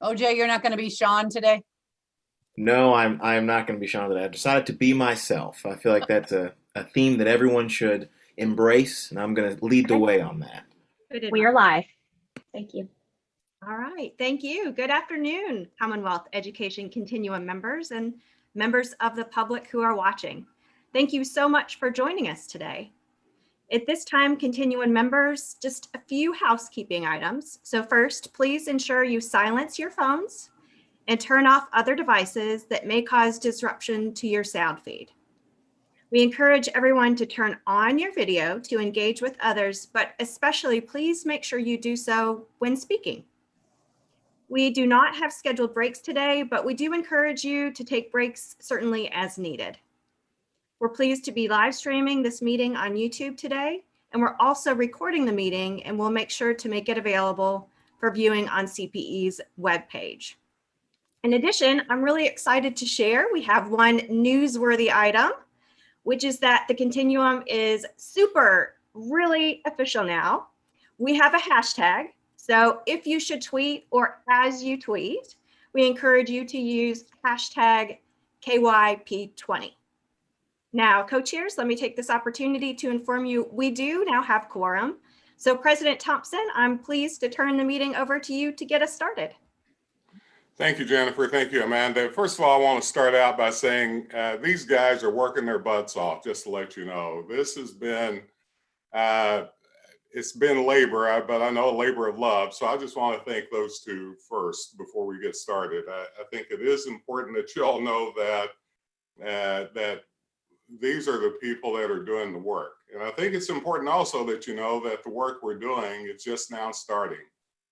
OJ, you're not going to be Sean today? No, I'm not going to be Sean today. I decided to be myself. I feel like that's a theme that everyone should embrace, and I'm going to lead the Okay. way on that. Good We are advice. live. Thank you. All right. Thank you. Good afternoon, Commonwealth Education Continuum members and members of the public who are watching. Thank you so much for joining us today. At this time, Continuum members, just a few housekeeping items. So first, please ensure you silence your phones and turn off other devices that may cause disruption to your sound feed. We encourage everyone to turn on your video to engage with others, but especially please make sure you do so when speaking. We do not have scheduled breaks today, but we do encourage you to take breaks certainly as needed. We're pleased to be live streaming this meeting on YouTube today, and we're also recording the meeting, and we'll make sure to make it available for viewing on CPE's webpage. In addition, I'm really excited to share we have one newsworthy item, which is that the Continuum is really official now. We have a hashtag. So if you should tweet or as you tweet, we encourage you to use hashtag KYP20. Now, co-chairs, let me take this opportunity to inform you we do now have quorum. So President Thompson, I'm pleased to turn the meeting over to you to get us started. Thank you, Jennifer. Thank you, Amanda. First of all, I want to start out by saying these guys are working their butts off, just to let you know. This has been, it's been labor, but I know a labor of love. So I just want to thank those two first before we get started. I think it is important that you all know that, that these are the people that are doing the work. And I think it's important also that you know that the work we're doing is just now starting.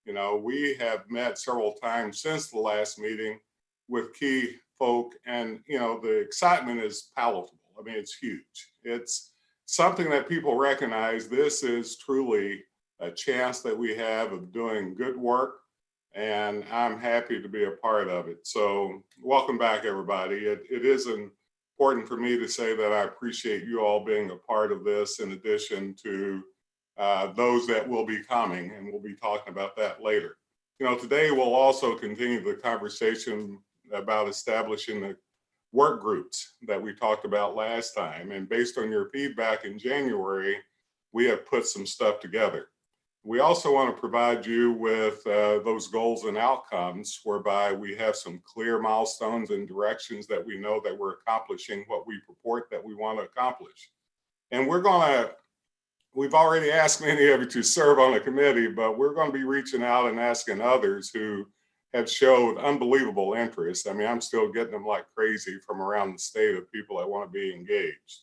You know, we have met several times since the last meeting with key folk, and, you know, the excitement is palatable. I mean, it's huge. It's something that people recognize. This is truly a chance that we have of doing good work, and I'm happy to be a part of it. So welcome back, everybody. It is important for me to say that I appreciate you all being a part of this, in addition to those that will be coming, and we'll be talking about that later. You know, today we'll also continue the conversation about establishing the work groups that we talked about last time. And based on your feedback in January, we have put some stuff together. We also want to provide you with those goals and outcomes, whereby we have some clear milestones and directions that we know that we're accomplishing what we purport that we want to accomplish. And we've already asked many of you to serve on the committee, but we're going to be reaching out and asking others who have showed unbelievable interest. I mean, I'm still getting them like crazy from around the state of people that want to be engaged.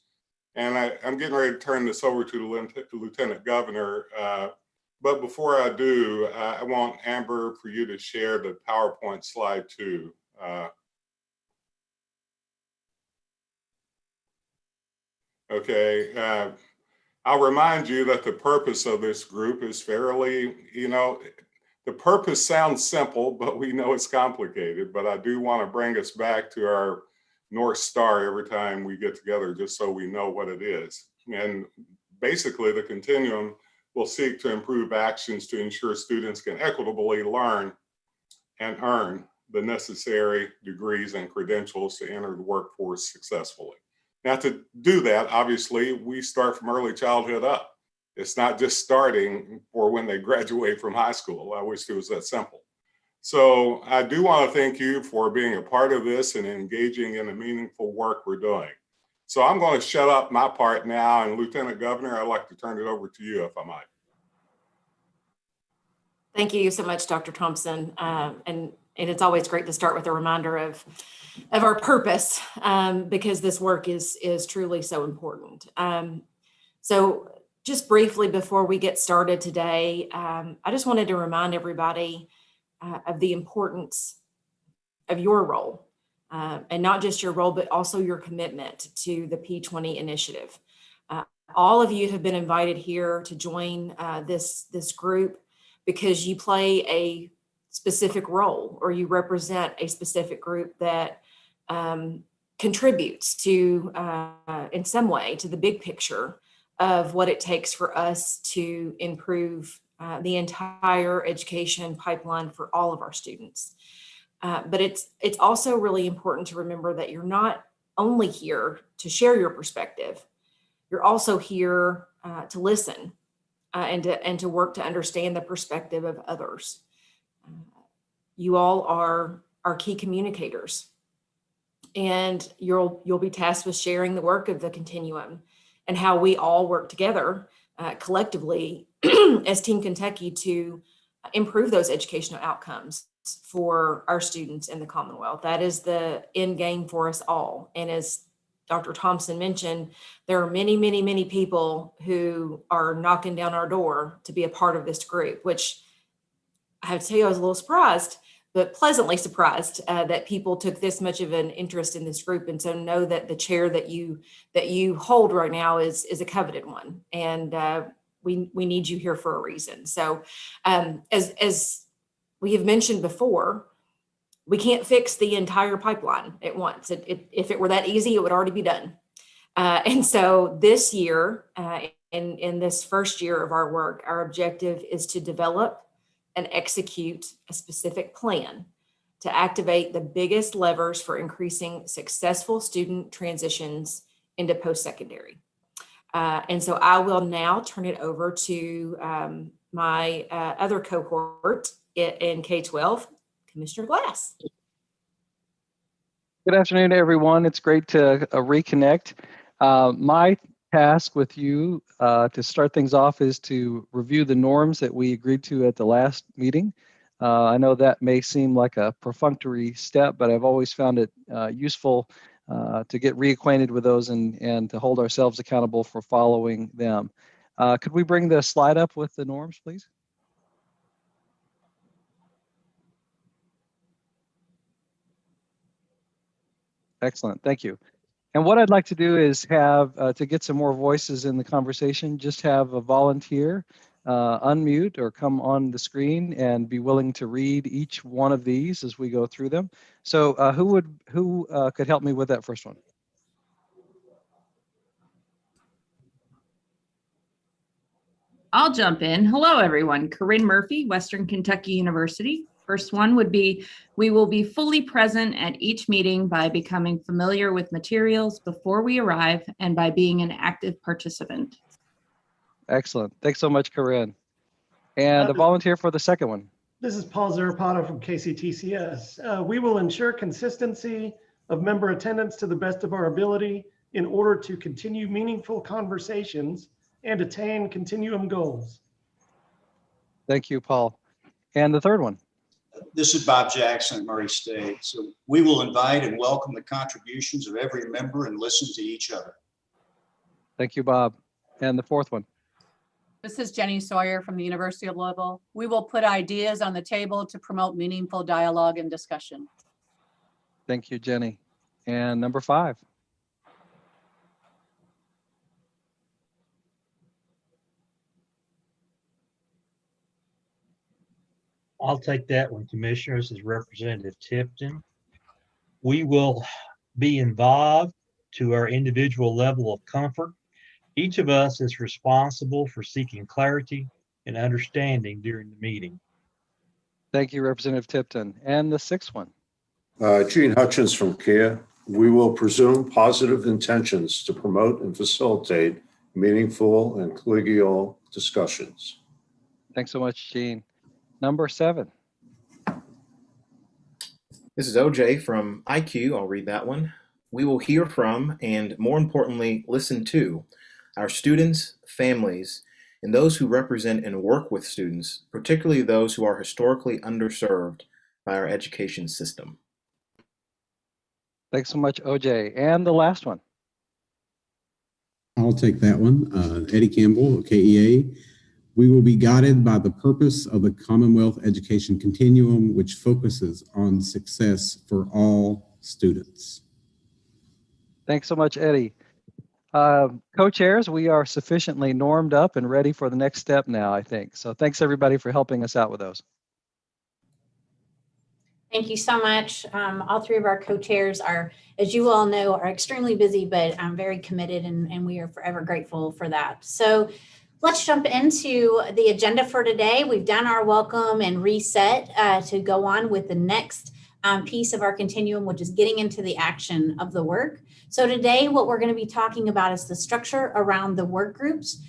And I'm getting ready to turn this over to the Lieutenant Governor. But before I do, I want Amber for you to share the PowerPoint slide too. Okay. I'll remind you that the purpose of this group is fairly, you know, the purpose sounds simple, but we know it's complicated. But I do want to bring us back to our North Star every time we get together, just so we know what it is. And basically, the Continuum will seek to improve actions to ensure students can equitably learn and earn the necessary degrees and credentials to enter the workforce successfully. Now, to do that, obviously, we start from early childhood up. It's not just starting for when they graduate from high school. I wish it was that simple. So I do want to thank you for being a part of this and engaging in the meaningful work we're doing. So I'm going to shut up my part now, and Lieutenant Governor, I'd like to turn it over to you, if I might. Thank you so much, Dr. Thompson. And it's always great to start with a reminder of our purpose, because this work is truly so important. So just briefly before we get started today, I just wanted to remind everybody of the importance of your role, and not just your role, but also your commitment to the P20 initiative. All of you have been invited here to join this group because you play a specific role, or you represent a specific group that contributes to, in some way, to the big picture of what it takes for us to improve the entire education pipeline for all of our students. But it's also really important to remember that you're not only here to share your perspective, you're also here to listen and to work to understand the perspective of others. You all are key communicators, and you'll be tasked with sharing the work of the Continuum and how we all work together collectively as Team Kentucky to improve those educational outcomes for our students in the Commonwealth. That is the end game for us all. And as Dr. Thompson mentioned, there are many, many, many people who are knocking down our door to be a part of this group, which I have to tell you, I was a little surprised, but pleasantly surprised that people took this much of an interest in this group. And so know that the chair that you hold right now is a coveted one. And we need you here for a reason. So as we have mentioned before, we can't fix the entire pipeline at once. If it were that easy, it would already be done. And so this year, in this first year of our work, our objective is to develop and execute a specific plan to activate the biggest levers for increasing successful student transitions into post-secondary. And so I will now turn it over to my other cohort in K-12, Commissioner Glass. Good afternoon, everyone. It's great to reconnect. My task with you to start things off is to review the norms that we agreed to at the last meeting. I know that may seem like a perfunctory step, but I've always found it useful to get reacquainted with those and to hold ourselves accountable for following them. Could we bring the slide up with the norms, please? Excellent, thank you. And what I'd like to do is have, to get some more voices in the conversation, just have a volunteer unmute or come on the screen and be willing to read each one of these as we go through them. So who could help me with that first one? I'll jump in. Hello, everyone. Corinne Murphy, Western Kentucky University. First one would be, we will be fully present at each meeting by becoming familiar with materials before we arrive and by being an active participant. Excellent. Thanks so much, Corinne. And a volunteer for the second one. This is Paul Zarapato from KCTCS. We will ensure consistency of member attendance to the best of our ability in order to continue meaningful conversations and attain Continuum goals. Thank you, Paul. And the third one. This is Bob Jackson at Murray State. So we will invite and welcome the contributions of every member and listen to each other. Thank you, Bob. And the fourth one. This is Jenny Sawyer from the University of Louisville. We will put ideas on the table to promote meaningful dialogue and discussion. Thank you, Jenny. And number 5. I'll take that one, Commissioner. This is Representative Tipton. We will be involved to our individual level of comfort. Each of us is responsible for seeking clarity and understanding during the meeting. Thank you, Representative Tipton. And the 6th one. Gene Hutchins from KIA. We will presume positive intentions to promote and facilitate meaningful and collegial discussions. Thanks so much, Gene. Number 7. This is OJ from IQ. I'll read that one. We will hear from, and more importantly, listen to our students, families, and those who represent and work with students, particularly those who are historically underserved by our education system. Thanks so much, OJ. And the last one. I'll take that one. Eddie Campbell, KEA. We will be guided by the purpose of the Commonwealth Education Continuum, which focuses on success for all students. Thanks so much, Eddie. Co-chairs, we are sufficiently normed up and ready for the next step now, I think. So thanks everybody for helping us out with those. Thank you so much. All three of our co-chairs are, as you all know, are extremely busy, but I'm very committed and we are forever grateful for that. So Let's jump into the agenda for today. We've done our welcome and reset to go on with the next piece of our continuum, which is getting into the action of the work. So today, what we're going to be talking about is the structure around the work groups,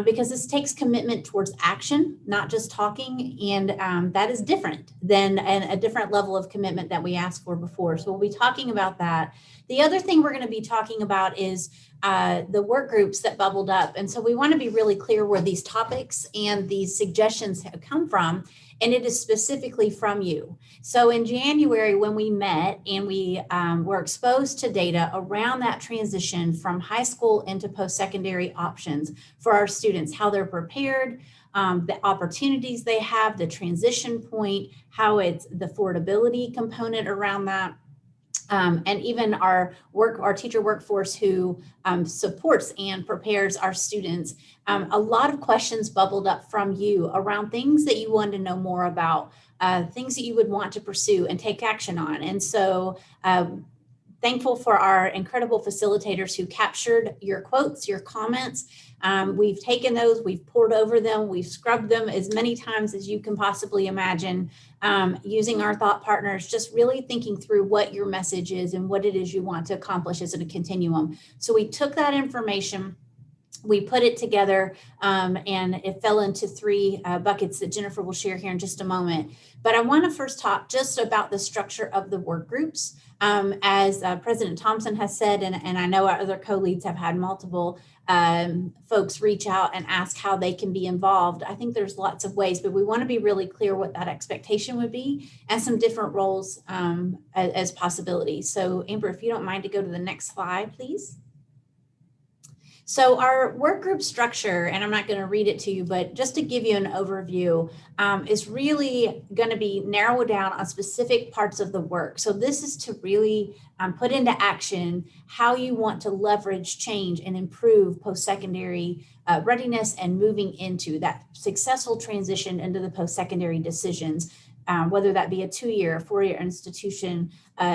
because this takes commitment towards action, not just talking, and that is different than a different level of commitment that we asked for before. So we'll be talking about that. The other thing we're going to be talking about is the work groups that bubbled up. And so we want to be really clear where these topics and these suggestions have come from, and it is specifically from you. So in January, when we met and we were exposed to data around that transition from high school into post-secondary options for our students, how they're prepared, the opportunities they have, the transition point, how it's the affordability component around that. And even our teacher workforce who supports and prepares our students. A lot of questions bubbled up from you around things that you wanted to know more about, things that you would want to pursue and take action on. And so thankful for our incredible facilitators who captured your quotes, your comments. We've taken those, we've poured over them, we've scrubbed them as many times as you can possibly imagine, using our thought partners, just really thinking through what your message is and what it is you want to accomplish as a continuum. So we took that information, we put it together, and it fell into three buckets that Jennifer will share here in just a moment. But I want to first talk just about the structure of the work groups. As President Thompson has said, and I know our other co-leads have had multiple folks reach out and ask how they can be involved. I think there's lots of ways, but we want to be really clear what that expectation would be and some different roles as possibilities. So Amber, if you don't mind to go to the next slide, please. So our work group structure, and I'm not going to read it to you, but just to give you an overview, is really going to be narrowed down on specific parts of the work. So this is to really put into action how you want to leverage change and improve post-secondary readiness and moving into that successful transition into the post-secondary decisions, whether that be a 2-year, 4-year institution,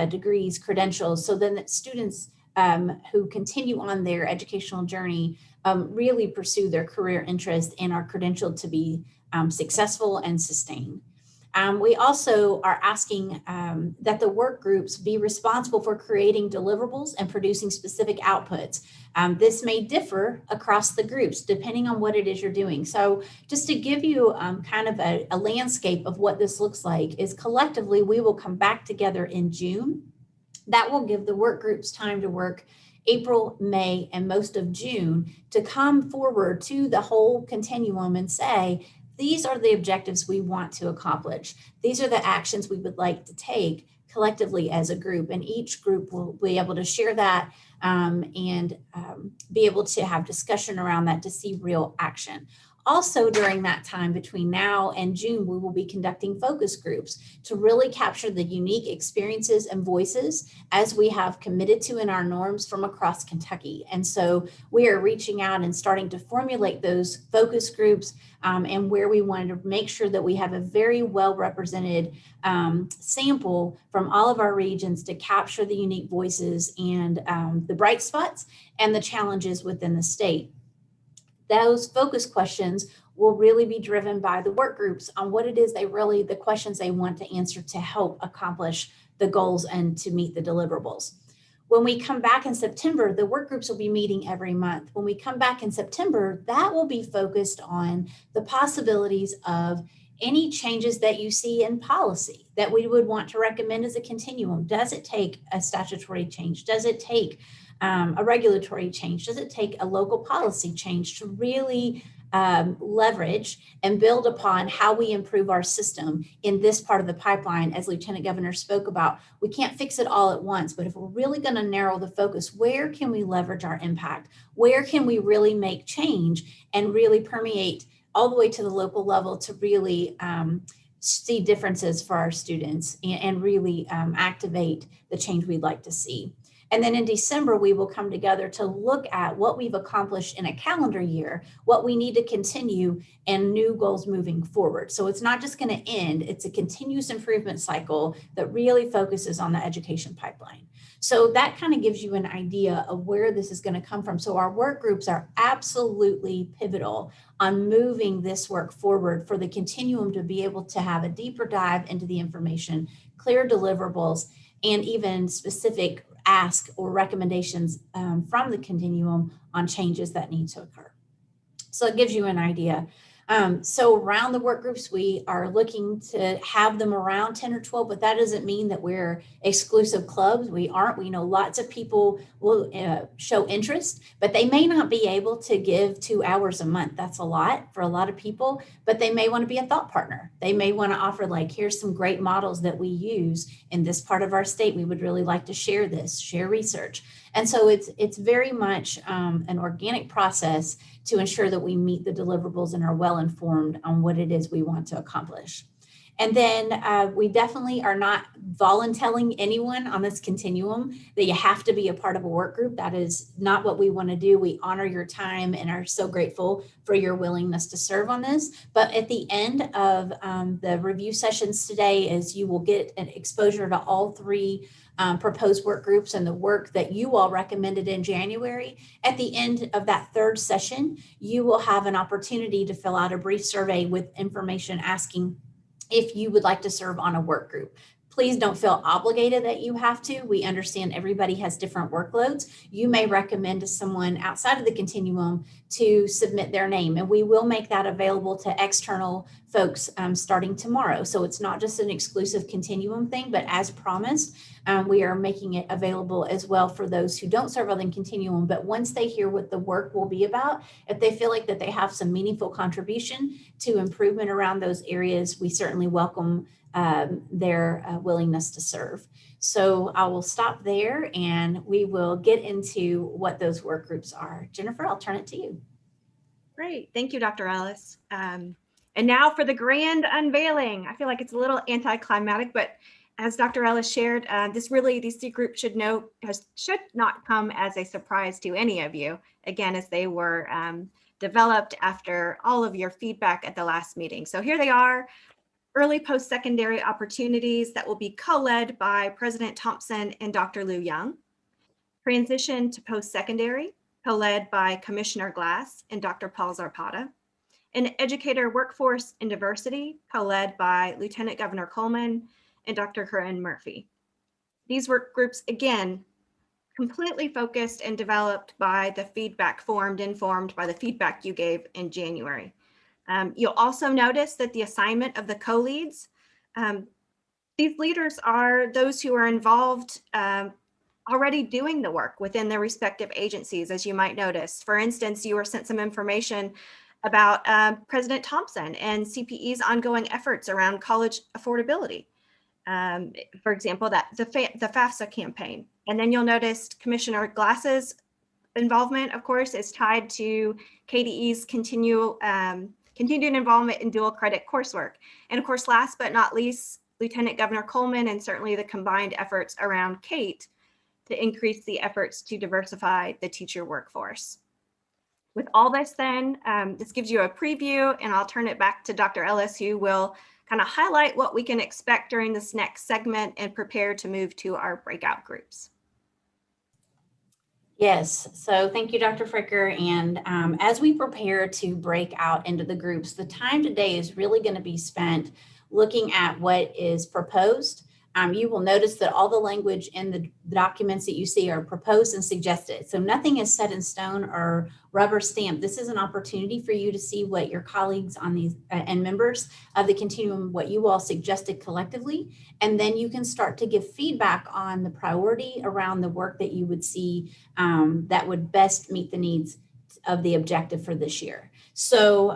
degrees, credentials, so then that students who continue on their educational journey really pursue their career interest and are credentialed to be successful and sustained. We also are asking that the work groups be responsible for creating deliverables and producing specific outputs. This may differ across the groups depending on what it is you're doing. So just to give you kind of a landscape of what this looks like is collectively we will come back together in June. That will give the work groups time to work April, May, and most of June to come forward to the whole continuum and say, these are the objectives we want to accomplish. These are the actions we would like to take collectively as a group. And each group will be able to share that and be able to have discussion around that to see real action. Also, during that time between now and June, we will be conducting focus groups to really capture the unique experiences and voices as we have committed to in our norms from across Kentucky. And so we are reaching out and starting to formulate those focus groups and where we wanted to make sure that we have a very well represented sample from all of our regions to capture the unique voices and the bright spots and the challenges within the state. Those focus questions will really be driven by the work groups on what it is the questions they want to answer to help accomplish the goals and to meet the deliverables. When we come back in September, the work groups will be meeting every month. When we come back in September, that will be focused on the possibilities of any changes that you see in policy that we would want to recommend as a continuum. Does it take a statutory change? Does it take a regulatory change? Does it take a local policy change to really leverage and build upon how we improve our system in this part of the pipeline? As Lieutenant Governor spoke about, we can't fix it all at once, but if we're really going to narrow the focus, where can we leverage our impact? Where can we really make change and really permeate all the way to the local level to really see differences for our students and really activate the change we'd like to see? And then in December, we will come together to look at what we've accomplished in a calendar year, what we need to continue, and new goals moving forward. So it's not just going to end, it's a continuous improvement cycle that really focuses on the education pipeline. So that kind of gives you an idea of where this is going to come from. So our work groups are absolutely pivotal on moving this work forward for the continuum to be able to have a deeper dive into the information, clear deliverables, and even specific ask or recommendations from the continuum on changes that need to occur. So it gives you an idea. So around the work groups, we are looking to have them around 10 or 12, but that doesn't mean that we're exclusive clubs. We aren't. We know lots of people will show interest, but they may not be able to give 2 hours a month. That's a lot for a lot of people, but they may want to be a thought partner. They may want to offer, like, here's some great models that we use in this part of our state. We would really like to share this, share research. And so it's very much an organic process to ensure that we meet the deliverables and are well informed on what it is we want to accomplish. And then we definitely are not volunteering anyone on this continuum that you have to be a part of a work group. That is not what we want to do. We honor your time and are so grateful for your willingness to serve on this. But at the end of the review sessions today, is you will get an exposure to all 3 proposed work groups and the work that you all recommended in January. At the end of that 3rd session, you will have an opportunity to fill out a brief survey with information asking if you would like to serve on a work group. Please don't feel obligated that you have to. We understand everybody has different workloads. You may recommend to someone outside of the continuum to submit their name, and we will make that available to external folks starting tomorrow. So it's not just an exclusive continuum thing, but as promised, we are making it available as well for those who don't serve on the continuum. But once they hear what the work will be about, if they feel like that they have some meaningful contribution to improvement around those areas, we certainly welcome their willingness to serve. So I will stop there and we will get into what those work groups are. Jennifer, I'll turn it to you. Great. Thank you, Dr. Ellis. And now for the grand unveiling. I feel like it's a little anticlimactic, but as Dr. Ellis shared, these 3 groups should not come as a surprise to any of you, again, as they were developed after all of your feedback at the last meeting. So here they are. Early post-secondary opportunities that will be co-led by President Thompson and Dr. Liu Young. Transition to post-secondary, co-led by Commissioner Glass and Dr. Paul Zarpata. And Educator Workforce and Diversity, co-led by Lieutenant Governor Coleman and Dr. Corinne Murphy. These work groups, again, completely focused and developed by the feedback, informed by the feedback you gave in January. You'll also notice that the assignment of the co-leads, these leaders are those who are involved already doing the work within their respective agencies, as you might notice. For instance, you were sent some information about President Thompson and CPE's ongoing efforts around college affordability. For example, that the FAFSA campaign. And then you'll notice Commissioner Glass's involvement, of course, is tied to KDE's continued involvement in dual credit coursework. And of course, last but not least, Lieutenant Governor Coleman and certainly the combined efforts around Kate to increase the efforts to diversify the teacher workforce. With all this then, this gives you a preview, and I'll turn it back to Dr. Ellis, who will kind of highlight what we can expect during this next segment and prepare to move to our breakout groups. Yes, so thank you, Dr. Fricker. And as we prepare to break out into the groups, the time today is really going to be spent looking at what is proposed. You will notice that all the language in the documents that you see are proposed and suggested. So nothing is set in stone or rubber stamped. This is an opportunity for you to see what your colleagues on these and members of the continuum, what you all suggested collectively. And then you can start to give feedback on the priority around the work that you would see that would best meet the needs of the objective for this year. So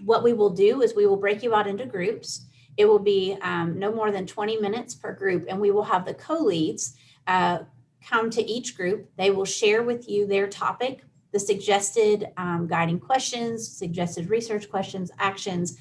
what we will do is we will break you out into groups. It will be no more than 20 minutes per group, and we will have the co-leads come to each group. They will share with you their topic, the suggested guiding questions, suggested research questions, actions,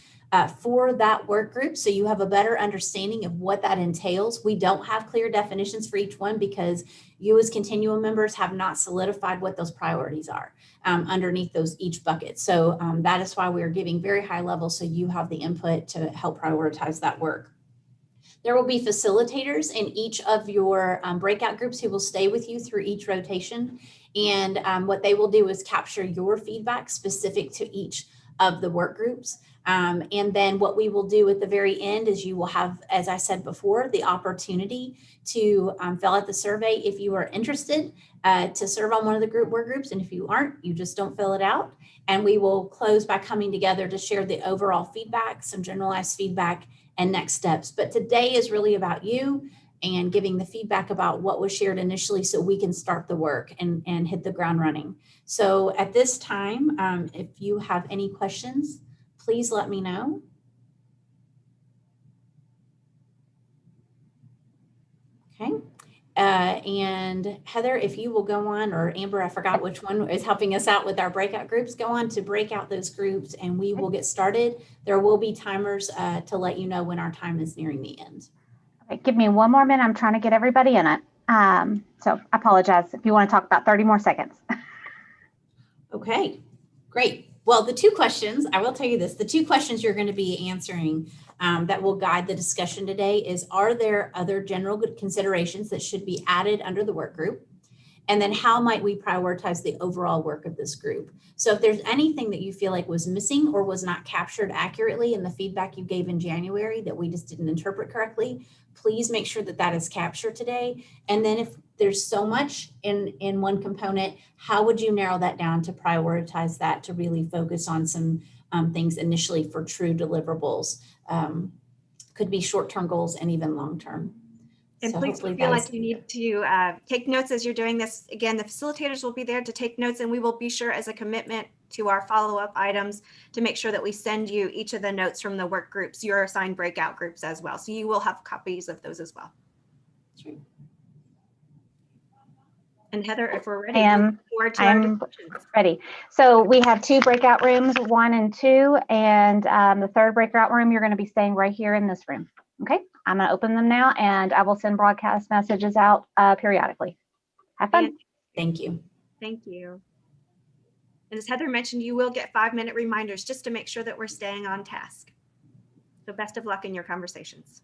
for that work group, so you have a better understanding of what that entails. We don't have clear definitions for each one because you as Continuum members have not solidified what those priorities are underneath those each bucket. So that is why we are giving very high level, so you have the input to help prioritize that work. There will be facilitators in each of your breakout groups who will stay with you through each rotation. And what they will do is capture your feedback specific to each of the work groups. And then what we will do at the very end is you will have, as I said before, the opportunity to fill out the survey if you are interested to serve on one of the work groups. And if you aren't, you just don't fill it out. And we will close by coming together to share the overall feedback, some generalized feedback, and next steps. But today is really about you and giving the feedback about what was shared initially so we can start the work and hit the ground running. So at this time, if you have any questions, please let me know. Okay. And Heather, if you will go on, or Amber, I forgot which one is helping us out with our breakout groups, go on to break out those groups and we will get started. There will be timers to let you know when our time is nearing the end. Okay, give me one more minute. I'm trying to get everybody in it. So I apologize if you want to talk about 30 more seconds. Okay, great. Well, the two questions, I will tell you this, the two questions you're going to be answering that will guide the discussion today is, are there other general considerations that should be added under the work group? And then how might we prioritize the overall work of this group? So if there's anything that you feel like was missing or was not captured accurately in the feedback you gave in January that we just didn't interpret correctly, please make sure that that is captured today. And then if there's so much in one component, how would you narrow that down to prioritize that to really focus on some things initially for true deliverables? Could be short-term goals and even long-term. And So please feel like you need to take notes as you're doing this. Again, the facilitators will be there to take notes, and we will be sure as a commitment to our follow-up items to make sure that we send you each of the notes from the work groups, your assigned breakout groups as well. So you will have copies of those as well. Sure. And Heather, if we're ready, I'm ready. So we have 2 breakout rooms, 1 and 2, and the 3rd breakout room, you're going to be staying right here in this room. Okay, I'm going to open them now, and I will send broadcast messages out periodically. Have fun. Thank you. Thank you. And as Heather mentioned, you will get 5-minute reminders just to make sure that we're staying on task. So best of luck in your conversations.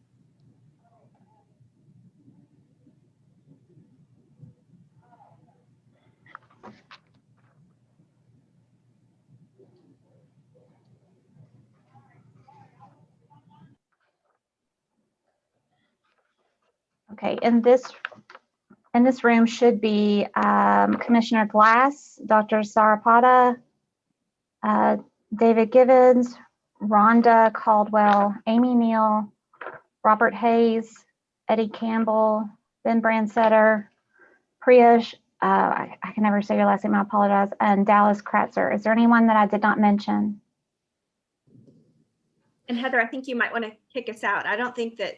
Okay, in this room should be Commissioner Glass, Dr. Sarapata, David Givens, Rhonda Caldwell, Amy Neal, Robert Hayes, Eddie Campbell, Ben Brandsetter, Priya, I can never say your last name, I apologize, and Dallas Kratzer. Is there anyone that I did not mention? And Heather, I think you might want to kick us out. I don't think that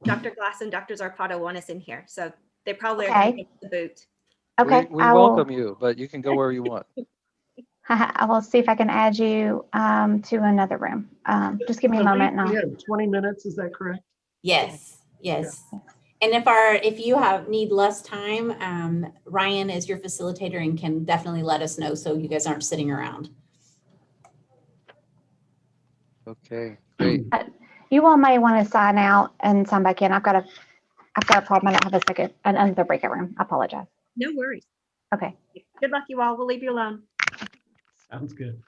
Dr. Glass and Dr. Zarpato want us in here, so they probably are going to get the boot. Okay, We welcome you, but you can go where you want. I will see if I can add you to another room. Just give me a moment now. We have 20 minutes, is that correct? Yes, yes. Yeah. And if you need less time, Ryan is your facilitator and can definitely let us know so you guys aren't sitting around. Okay, great. You all may want to sign out and sign back in. I've got a problem. I don't have another breakout room. I apologize. No worries. Okay. Good luck, you all. We'll leave you alone. Sounds good.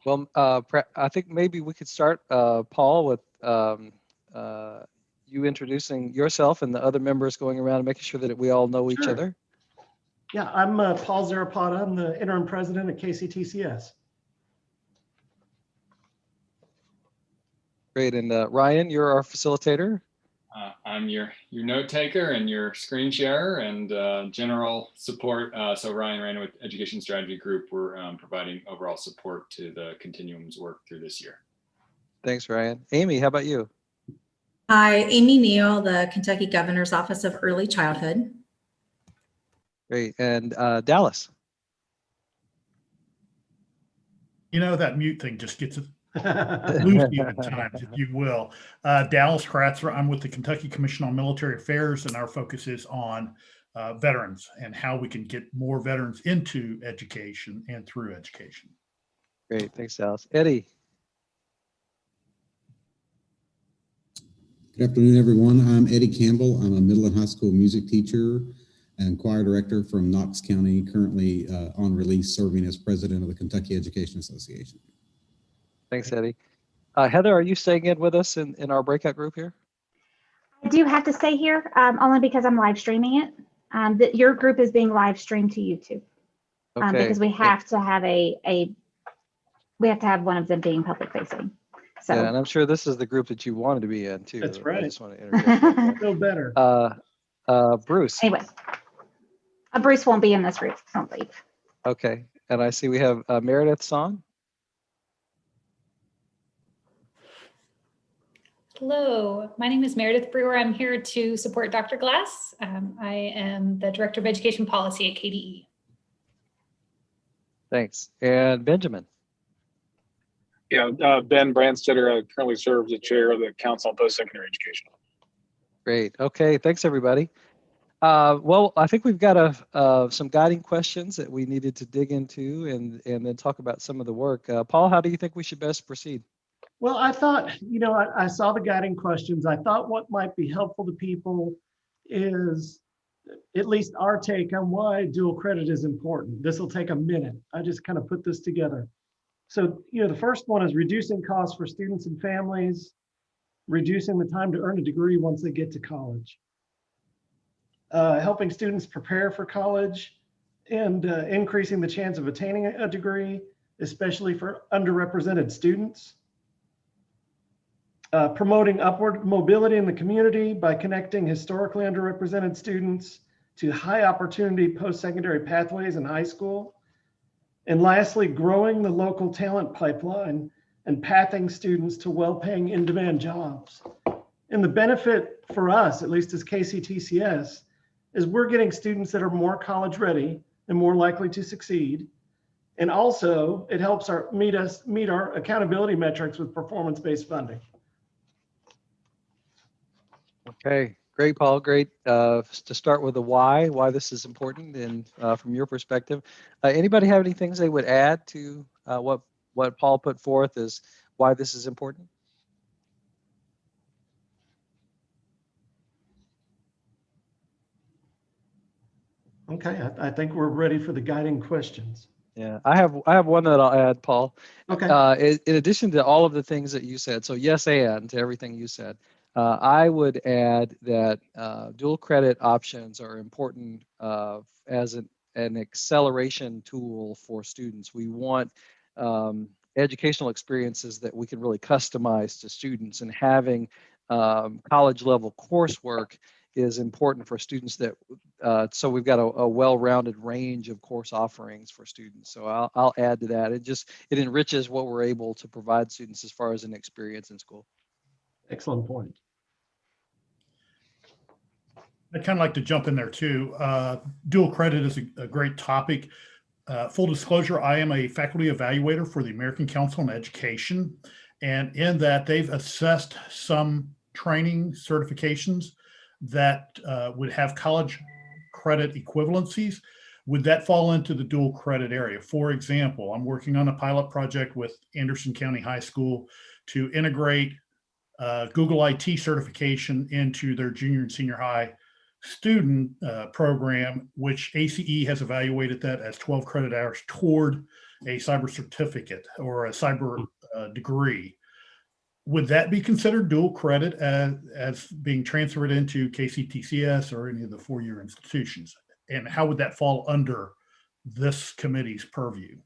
Well, I think maybe we could start, Paul, with you introducing yourself and the other members going around and making sure that we all know each other. Yeah, I'm Paul Zarapata. I'm the interim president at KCTCS. Great, and Ryan, you're our facilitator. I'm your note taker and your screen sharer and general support. So Ryan with Education Strategy Group, we're providing overall support to the Continuum's work through this year. Thanks, Ryan. Amy, how about you? Hi, Amy Neal, the Kentucky Governor's Office of Early Childhood. Great, and Dallas. You know, that mute thing just gets loose at times, if you will. Dallas Kratzer, I'm with the Kentucky Commission on Military Affairs, and our focus is on veterans and how we can get more veterans into education and through education. Great, thanks, Dallas. Eddie. Good afternoon, everyone. I'm Eddie Campbell. I'm a middle and high school music teacher and choir director from Knox County, currently on release serving as president of the Kentucky Education Association. Thanks, Eddie. Heather, are you staying in with us in our breakout group here? I do have to stay here only because I'm live streaming it. Your group is being live streamed to YouTube because we have to have we have to have one of them being public facing. So. Yeah, and I'm sure this is the group that you wanted to be in too. That's right. I just want to interject. No better. Bruce. Anyway, Bruce won't be in this group. Don't leave. Okay, and I see we have Meredith Son. Hello, my name is Meredith Brewer. I'm here to support Dr. Glass. I am the Director of Education Policy at KDE. Thanks. And Benjamin. Yeah, Ben Brandstetter currently serves as chair of the Council on Post-Secondary Education. Great. Okay, thanks everybody. Well, I think we've got some guiding questions that we needed to dig into and then talk about some of the work. Paul, how do you think we should best proceed? Well, I thought, I saw the guiding questions. I thought what might be helpful to people is at least our take on why dual credit is important. This will take a minute. I just kind of put this together. So, the first one is reducing costs for students and families, reducing the time to earn a degree once they get to college, helping students prepare for college, and increasing the chance of attaining a degree, especially for underrepresented students. Promoting upward mobility in the community by connecting historically underrepresented students to high opportunity post-secondary pathways in high school. And lastly, growing the local talent pipeline and pathing students to well-paying in-demand jobs. And the benefit for us, at least as KCTCS, is we're getting students that are more college ready and more likely to succeed. And also it helps meet our accountability metrics with performance-based funding. Okay, great, Paul. Great to start with the why this is important and from your perspective. Anybody have any things they would add to what Paul put forth as why this is important? Okay, I think we're ready for the guiding questions. Yeah, I have one that I'll add, Paul. Okay. In addition to all of the things that you said, so yes, and to everything you said, I would add that dual credit options are important as an acceleration tool for students. We want educational experiences that we can really customize to students, and having college level coursework is important for students that so we've got a well-rounded range of course offerings for students. So I'll add to that. It enriches what we're able to provide students as far as an experience in school. Excellent point. I'd kind of like to jump in there too. Dual credit is a great topic. Full disclosure, I am a faculty evaluator for the American Council on Education. And in that, they've assessed some training certifications that would have college credit equivalencies. Would that fall into the dual credit area? For example, I'm working on a pilot project with Anderson County High School to integrate Google IT certification into their junior and senior high student program, which ACE has evaluated that as 12 credit hours toward a cyber certificate or a cyber degree. Would that be considered dual credit as being transferred into KCTCS or any of the four-year institutions? And how would that fall under this committee's purview?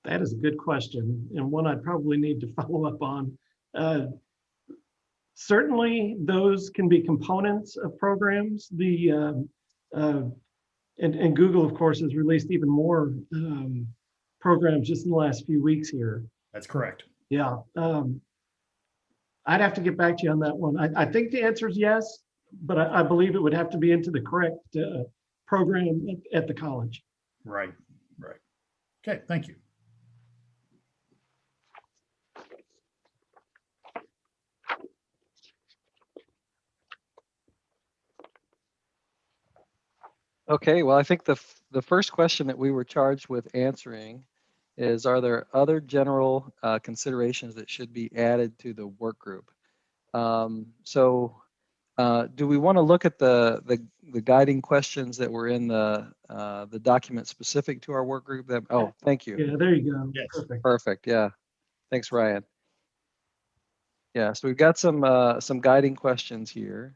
That is a good question, and one I probably need to follow up on. Certainly, those can be components of programs. And Google, of course, has released even more programs just in the last few weeks here. That's correct. Yeah. I'd have to get back to you on that one. I think the answer is yes, but I believe it would have to be into the correct program at the college. Right, right. Okay, thank you. Okay, well, I think the first question that we were charged with answering is, are there other general considerations that should be added to the work group? Do we want to look at the guiding questions that were in the document specific to our work group? Oh, thank you. Yeah, there you go. Yes. Perfect. Perfect. Yeah. Thanks, Ryan. Yeah, so we've got some guiding questions here.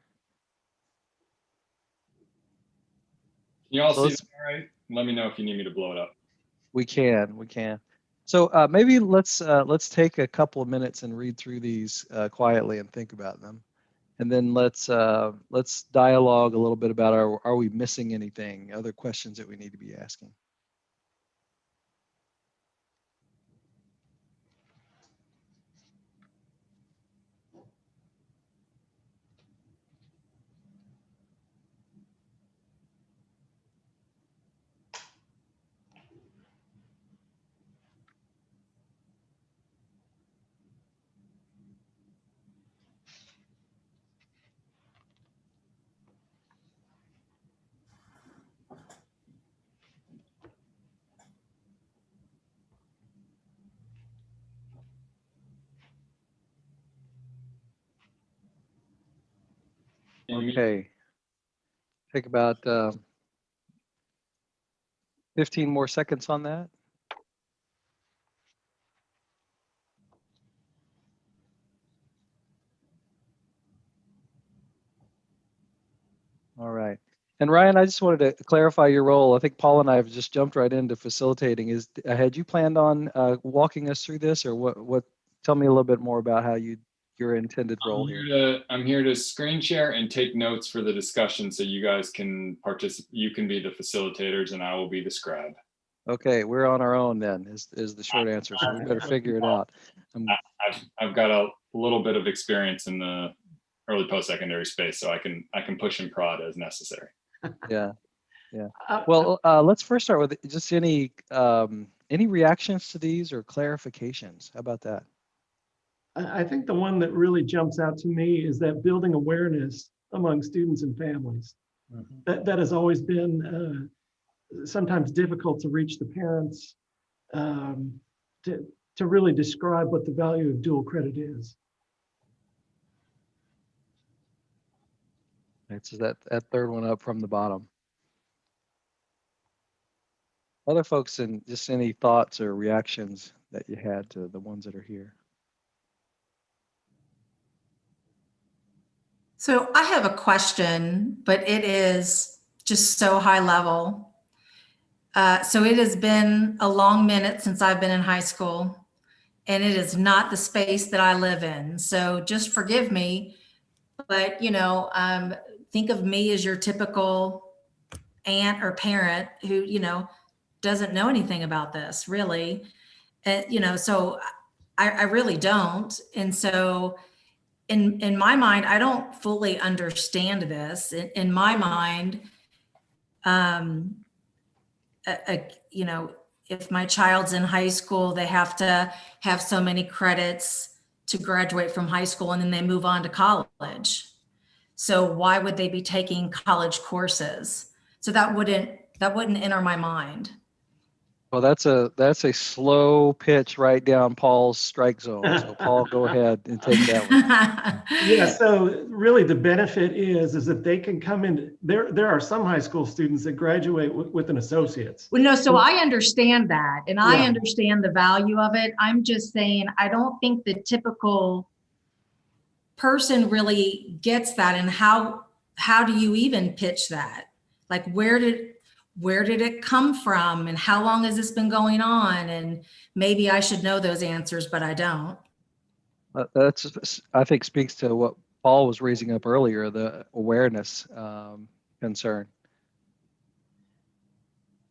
Can you all So see them all right? Let me know if you need me to blow it up. We can. So maybe let's take a couple of minutes and read through these quietly and think about them, and then let's dialogue a little bit about are we missing anything? Other questions that we need to be asking. Okay. Take about 15 more seconds on that. All right. And Ryan, I just wanted to clarify your role. I think Paul and I have just jumped right into facilitating. Had you planned on walking us through this, or what? Tell me a little bit more about how your intended role here. I'm here to screen share and take notes for the discussion, so you guys can participate. You can be the facilitators, and I will be the scribe. Okay, we're on our own then. Is the short answer. So we better figure it out. I've got a little bit of experience in the early post-secondary space, so I can push and prod as necessary. Yeah. Well, let's first start with just any reactions to these or clarifications. How about that? I think the one that really jumps out to me is that building awareness among students and families. That has always been sometimes difficult to reach the parents to really describe what the value of dual credit is. Right, so that third one up from the bottom. Other folks, and just any thoughts or reactions that you had to the ones that are here. So I have a question, but it is just so high level. So it has been a long minute since I've been in high school, and it is not the space that I live in. So just forgive me, but think of me as your typical aunt or parent who, doesn't know anything about this really. So I really don't. And so in my mind, I don't fully understand this. In my mind, if my child's in high school, they have to have so many credits to graduate from high school, and then they move on to college. So why would they be taking college courses? So that wouldn't enter my mind. Well, that's a slow pitch right down Paul's strike zone. So Paul, go ahead and take that one. Yeah, so really the benefit is that they can come in. There are some high school students that graduate with an associate's. Well, no, so I understand that, and I understand the value of it. I'm just saying, I don't think the typical person really gets that. And how do you even pitch that? Like, where did it come from, and how long has this been going on? And maybe I should know those answers, but I don't. That's, I think, speaks to what Paul was raising up earlier, the awareness concern.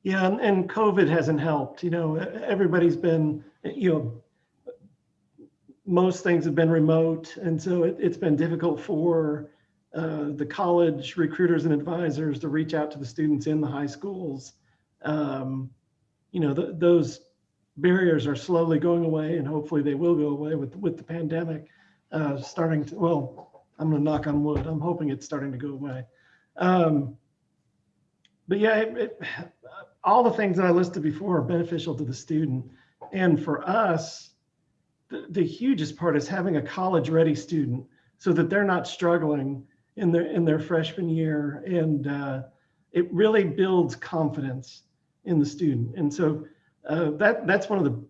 Yeah, and COVID hasn't helped. Everybody's been, most things have been remote. And so it's been difficult for the college recruiters and advisors to reach out to the students in the high schools. those barriers are slowly going away, and hopefully they will go away with the pandemic starting to, well, I'm going to knock on wood. I'm hoping it's starting to go away. But yeah, all the things that I listed before are beneficial to the student. And for us, the hugest part is having a college-ready student so that they're not struggling in their freshman year. And it really builds confidence in the student. And so that's one of the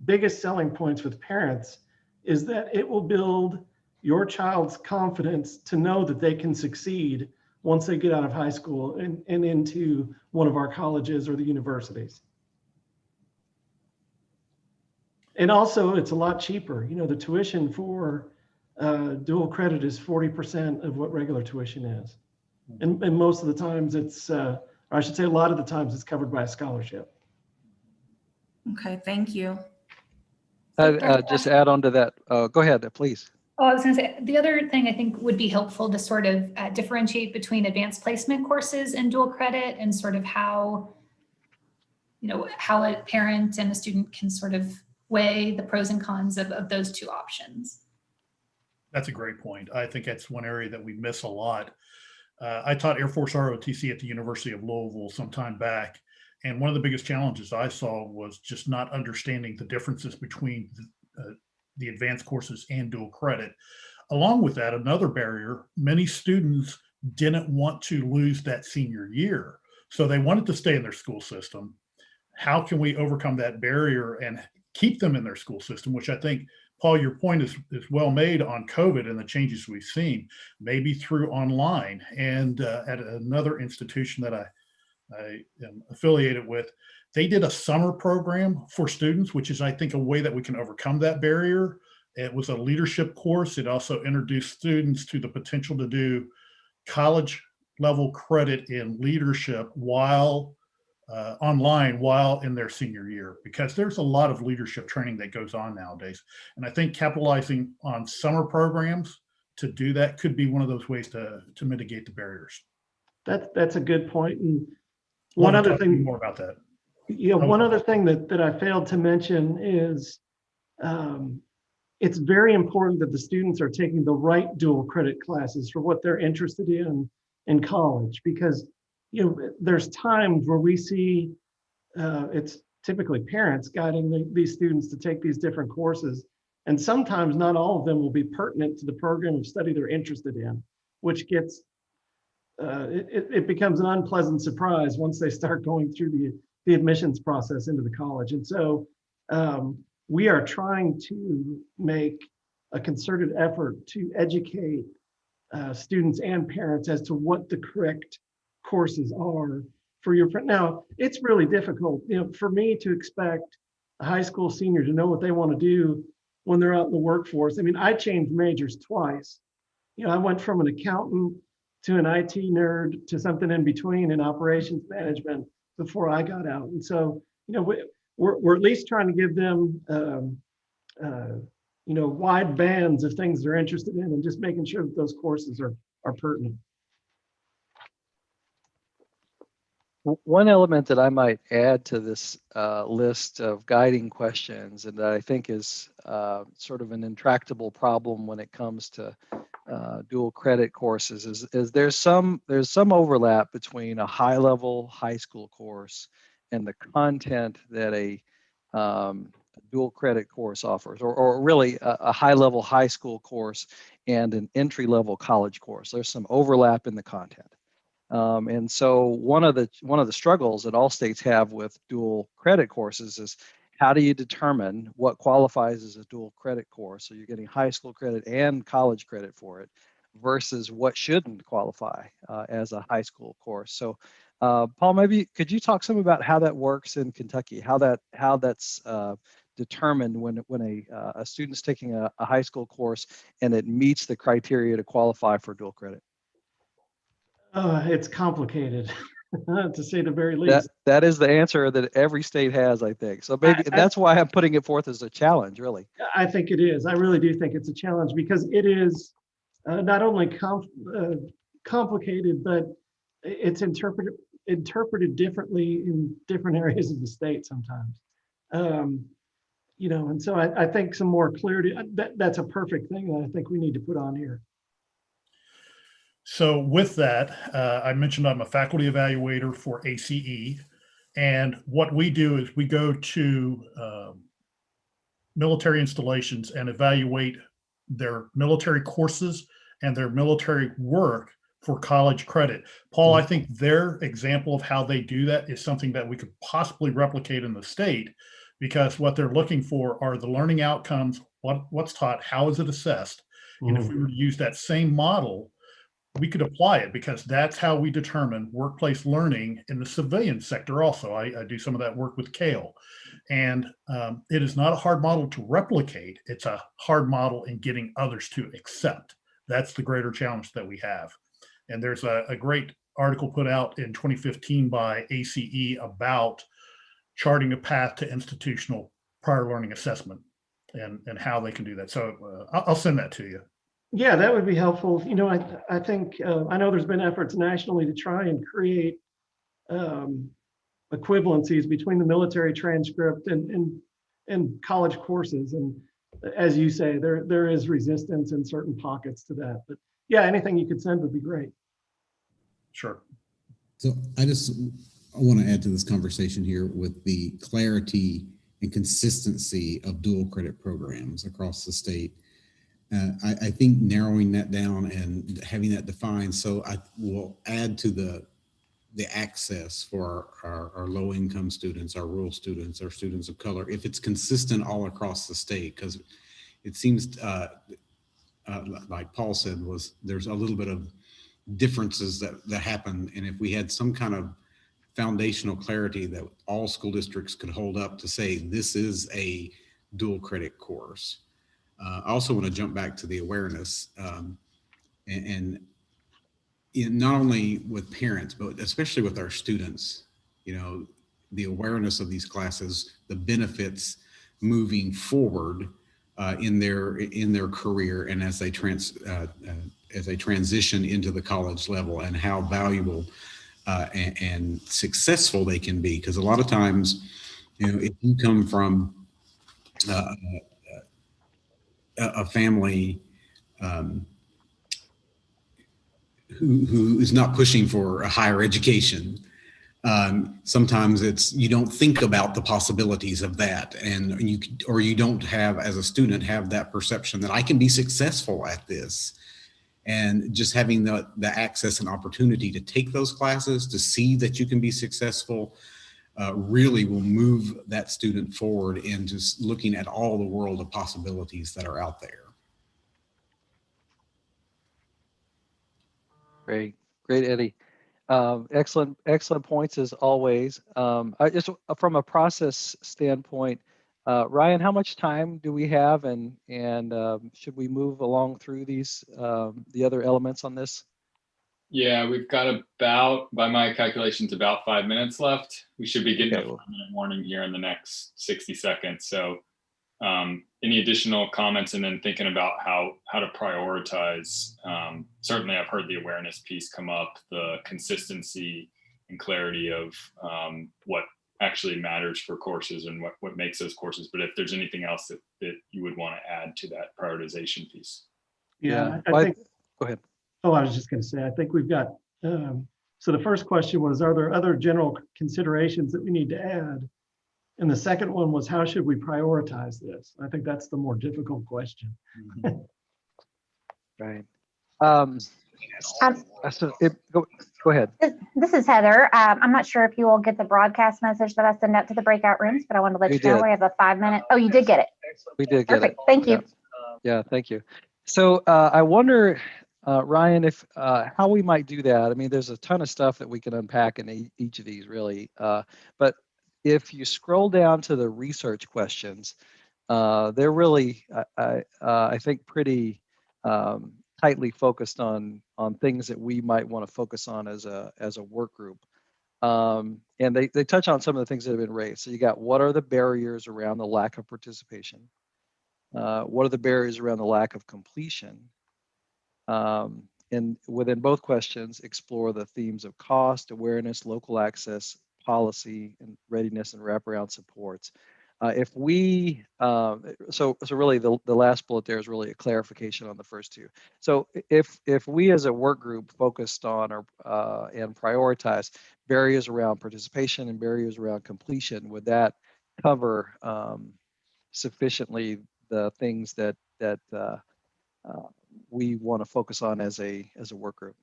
biggest selling points with parents, is that it will build your child's confidence to know that they can succeed once they get out of high school and into one of our colleges or the universities. And also, it's a lot cheaper. The tuition for dual credit is 40% of what regular tuition is. And most of the times it's, or I should say a lot of the times it's covered by a scholarship. Okay, thank you. Just add on to that. Go ahead, please. Oh, I was going to say, the other thing I think would be helpful to sort of differentiate between advanced placement courses and dual credit, and sort of how a parent and a student can sort of weigh the pros and cons of those two options. That's a great point. I think that's one area that we miss a lot. I taught Air Force ROTC at the University of Louisville some time back. And one of the biggest challenges I saw was just not understanding the differences between the advanced courses and dual credit. Along with that, another barrier, many students didn't want to lose that senior year. So they wanted to stay in their school system. How can we overcome that barrier and keep them in their school system? Which I think, Paul, your point is well made on COVID and the changes we've seen, maybe through online. And at another institution that I am affiliated with, they did a summer program for students, which is, I think, a way that we can overcome that barrier. It was a leadership course. It also introduced students to the potential to do college level credit in leadership while online, while in their senior year, because there's a lot of leadership training that goes on nowadays. And I think capitalizing on summer programs to do that could be one of those ways to mitigate the barriers. That's a good point. And one other thing more about that. One other thing that I failed to mention is it's very important that the students are taking the right dual credit classes for what they're interested in college, because there's times where we see it's typically parents guiding these students to take these different courses, and sometimes not all of them will be pertinent to the program of study they're interested in, which gets it becomes an unpleasant surprise once they start going through the admissions process into the college. And so we are trying to make a concerted effort to educate students and parents as to what the correct courses are for your friend. Now, it's really difficult, for me to expect a high school senior to know what they want to do when they're out in the workforce. I mean, I changed majors twice. I went from an accountant to an IT nerd to something in between in operations management before I got out. And so, we're at least trying to give them, wide bands of things they're interested in, and just making sure that those courses are pertinent. One element that I might add to this list of guiding questions, and that I think is sort of an intractable problem when it comes to dual credit courses, is there's some overlap between a high-level high school course and the content that a dual credit course offers, or really a high-level high school course and an entry-level college course. There's some overlap in the content. And so one of the struggles that all states have with dual credit courses is, how do you determine what qualifies as a dual credit course? So you're getting high school credit and college credit for it, versus what shouldn't qualify as a high school course. So Paul, maybe could you talk some about how that works in Kentucky, how that's determined when a student's taking a high school course and it meets the criteria to qualify for dual credit? It's complicated, to say the very least. That is the answer that every state has, I think. So maybe that's why I'm putting it forth as a challenge, really. I think it is. I really do think it's a challenge, because it is not only complicated, but it's interpreted interpreted differently in different areas of the state sometimes. You know, and so I think some more clarity, that's a perfect thing that I think we need to put on here. So with that, I mentioned I'm a faculty evaluator for ACE. And what we do is we go to military installations and evaluate their military courses and their military work for college credit. Paul, I think their example of how they do that is something that we could possibly replicate in the state, because what they're looking for are the learning outcomes, what's taught, how is it assessed? And if we were to use that same model, we could apply it, because that's how we determine workplace learning in the civilian sector also. I do some of that work with Kale. And it is not a hard model to replicate. It's a hard model in getting others to accept. That's the greater challenge that we have. And there's a great article put out in 2015 by ACE about charting a path to institutional prior learning assessment and how they can do that. So I'll send that to you. Yeah, that would be helpful. You know, I think, I know there's been efforts nationally to try and create equivalencies between the military transcript and college courses. And as you say, there is resistance in certain pockets to that. But yeah, anything you could send would be great. Sure. So I want to add to this conversation here with the clarity and consistency of dual credit programs across the state. I think narrowing that down and having that defined, so I will add to the access for our low-income students, our rural students, our students of color, if it's consistent all across the state, because it seems like Paul said, there's a little bit of differences that happen. And if we had some kind of foundational clarity that all school districts could hold up to say, this is a dual credit course. I also want to jump back to the awareness and not only with parents, but especially with our students, you know, the awareness of these classes, the benefits moving forward in their career and as they transition into the college level, and how valuable and successful they can be. Because a lot of times, you know, if you come from a family who is not pushing for a higher education, sometimes you don't think about the possibilities of that, and you don't have, as a student, have that perception that I can be successful at this. And just having the access and opportunity to take those classes, to see that you can be successful, really will move that student forward in just looking at all the world of possibilities that are out there. Great, Eddie. Excellent points as always. I just, from a process standpoint, Ryan, how much time do we have, and should we move along through these the other elements on this? Yeah, we've got about, by my calculations, about 5 minutes left. We should be getting a 5-minute warning here in the next 60 seconds. So any additional comments, and then thinking about how to prioritize. Certainly I've heard the awareness piece come up, the consistency and clarity of what actually matters for courses and what makes those courses. But if there's anything else that you would want to add to that prioritization piece. Yeah, I think, go ahead. Oh, I was just going to say, I think we've got, so the first question was, are there other general considerations that we need to add? And the second one was, how should we prioritize this? I think that's the more difficult question. Right. So go ahead. This is Heather. I'm not sure if you will get the broadcast message that I send out to the breakout rooms, but I wanted to let you know we have a 5-minute. Oh, you did get it. We did get Perfect. it. Thank you. Yeah, thank you. So I wonder, Ryan, if how we might do that. I mean, there's a ton of stuff that we can unpack in each of these, really. But if you scroll down to the research questions, they're really, I think, pretty tightly focused on things that we might want to focus on as a work group. And they touch on some of the things that have been raised. So you got, what are the barriers around the lack of participation? What are the barriers around the lack of completion? within both questions, explore the themes of cost, awareness, local access, policy, and readiness and wraparound supports. If we, so really the last bullet there is really a clarification on the first two. So if we as a work group focused on and prioritize barriers around participation and barriers around completion, would that cover sufficiently the things that we want to focus on as a work group?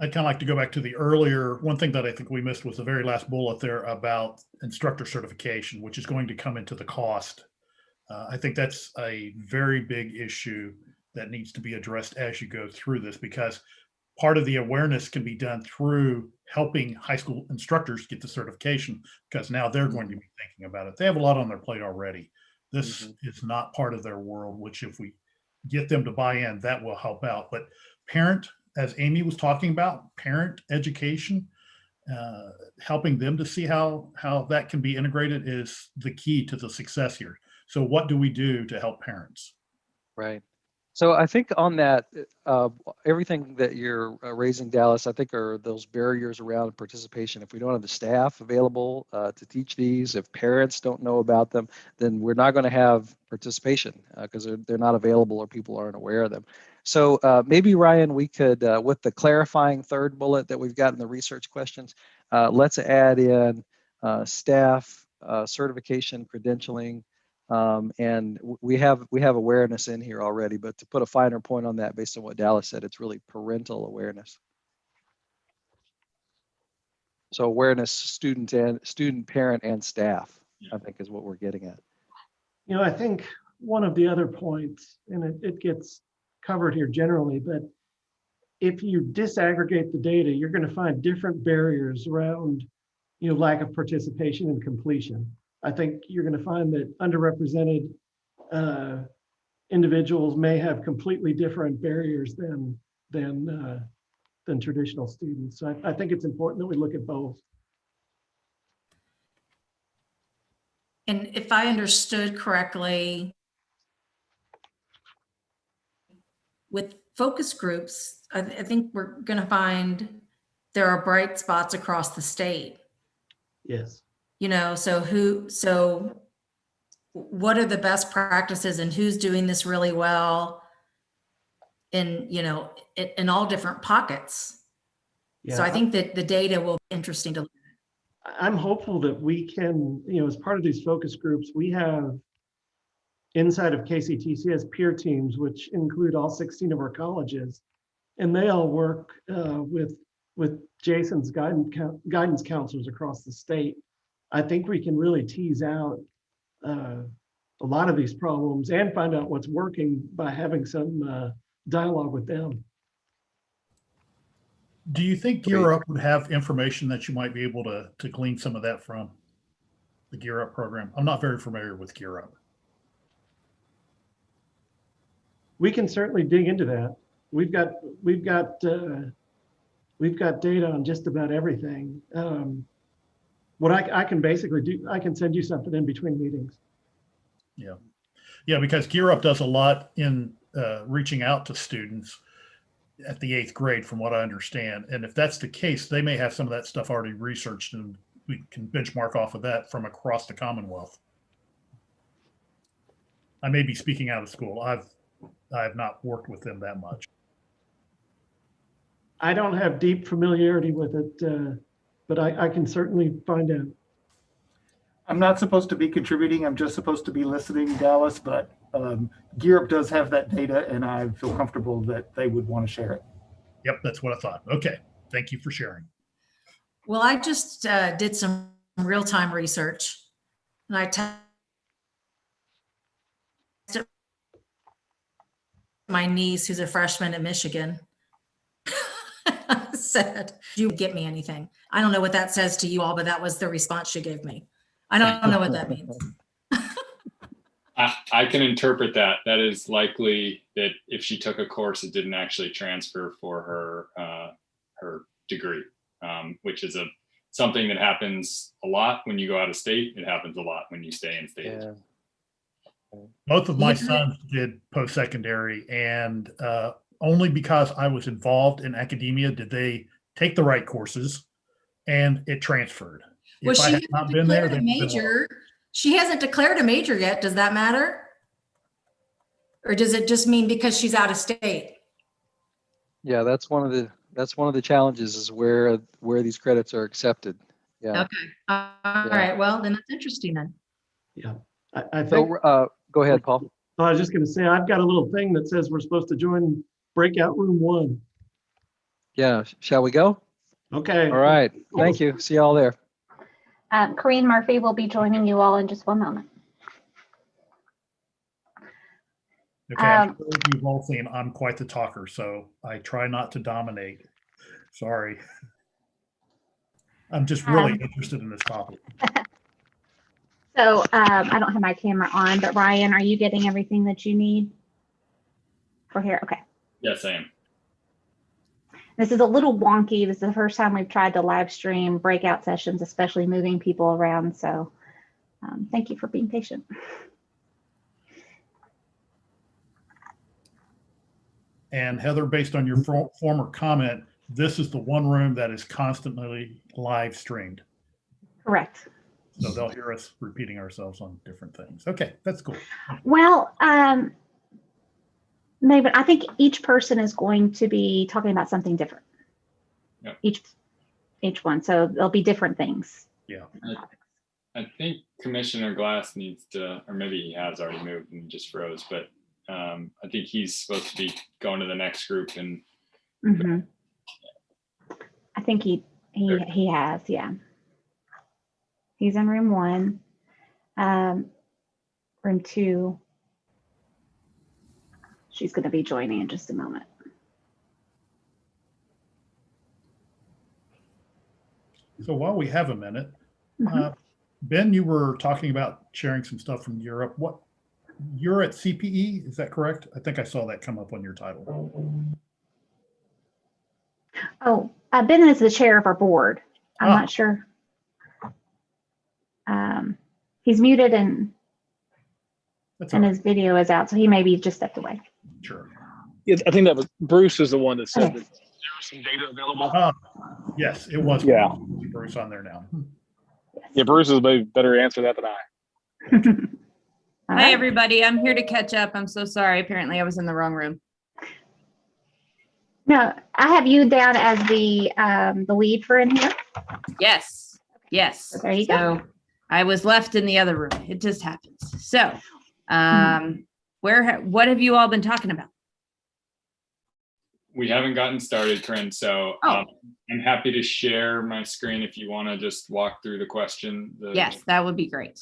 I'd kind of like to go back to the earlier, one thing that I think we missed was the very last bullet there about instructor certification, which is going to come into the cost. I think that's a very big issue that needs to be addressed as you go through this, because part of the awareness can be done through helping high school instructors get the certification, because now they're going to be thinking about it. They have a lot on their plate already. This is not part of their world, which if we get them to buy in, that will help out. But parent, as Amy was talking about, parent education, helping them to see how that can be integrated is the key to the success here. So what do we do to help parents? Right. So I think on that, everything that you're raising, Dallas, I think are those barriers around participation. If we don't have the staff available to teach these, if parents don't know about them, then we're not going to have participation because they're not available or people aren't aware of them. So maybe, Ryan, we could, with the clarifying third bullet that we've got in the research questions, let's add in staff certification, credentialing, and we have awareness in here already, but to put a finer point on that based on what Dallas said, it's really parental awareness. So awareness, student, parent, and staff, I think is what we're getting at. You know, I think one of the other points, and it gets covered here generally, but if you disaggregate the data, you're going to find different barriers around, lack of participation and completion. I think you're going to find that underrepresented individuals may have completely different barriers than traditional students. So I think it's important that we look at both. And if I understood correctly, with focus groups, I think we're going to find there are bright spots across the state. Yes. So what are the best practices and who's doing this really well in all different pockets? Yeah. So I think that the data will be interesting to look at. I'm hopeful that we can, as part of these focus groups, we have inside of KCTCS peer teams, which include all 16 of our colleges, and they all work with Jason's guidance counselors across the state. I think we can really tease out a lot of these problems and find out what's working by having some dialogue with them. Do you think Gear Up would have information that you might be able to glean some of that from the Gear Up program? I'm not very familiar with Gear Up. We can certainly dig into that. We've got data on just about everything. What I can basically do, I can send you something in between meetings. Yeah, because Gear Up does a lot in reaching out to students at the 8th grade, from what I understand. And if that's the case, they may have some of that stuff already researched, and we can benchmark off of that from across the Commonwealth. I may be speaking out of school. I have not worked with them that much. I don't have deep familiarity with it, but I can certainly find out. I'm not supposed to be contributing. I'm just supposed to be listening, Dallas, but Gear Up does have that data, and I feel comfortable that they would want to share it. Yep, that's what I thought. Okay, thank you for sharing. Well, I just did some real-time research, and I texted my niece, who's a freshman at Michigan. Said, "Do you get me anything?" I don't know what that says to you all, but that was the response she gave me. I don't know what that means. I can interpret that. That is likely that if she took a course, it didn't actually transfer for her degree, which is something that happens a lot when you go out of state. It happens a lot when you stay in state. Yeah. Both of my sons did post-secondary, and only because I was involved in academia did they take the right courses, and it transferred. Well, If I she had not been there, declared a they would have been major. She hasn't declared a major yet. Does that matter? Or does it just mean because she's out of state? Yeah, that's one of the challenges is where these credits are accepted. Yeah. Okay. All right. Well, then that's interesting then. Yeah. I think. So go ahead, Paul. I was just going to say, I've got a little thing that says we're supposed to join Breakout Room 1. Yeah. Shall we go? Okay. All right. Thank you. See y'all there. Corinne Murphy will be joining you all in just one moment. Okay, I'm sure you've all seen I'm quite the talker, so I try not to dominate. Sorry. I'm just really interested in this topic. So I don't have my camera on, but Ryan, are you getting everything that you need for here? Okay. Yes, I am. This is a little wonky. This is the first time we've tried to live stream breakout sessions, especially moving people around. So thank you for being patient. And Heather, based on your former comment, this is the one room that is constantly live streamed. Correct. So they'll hear us repeating ourselves on different things. Okay, that's cool. Well, maybe I think each person is going to be talking about something different. Yep. Each one. So there'll be different things. Yeah. I think Commissioner Glass needs to, or maybe he has already moved and just froze, but I think he's supposed to be going to the next group and I think he has, yeah. He's in room 1, room 2. She's going to be joining in just a moment. So while we have a minute, Ben, you were talking about sharing some stuff from Europe. You're at CPE, is that correct? I think I saw that come up on your title. Oh, Ben is the chair of our board. I'm not sure. He's muted and his video is out, so he maybe just stepped away. Sure. Yeah, I think that was Bruce is the one that said that there was some data available. Yes, it was. Yeah. Bruce on there now. Yeah, Bruce is a better answer that than I. Hi, everybody. I'm here to catch up. I'm so sorry. Apparently, I was in the wrong room. No, I have you down as the lead for in here. Yes. Yes. So there you go. I was left in the other room. It just happens. So, what have you all been talking about? We haven't gotten started, Corinne, so I'm happy to share my screen if you want to just walk through the question. Yes, that would be great.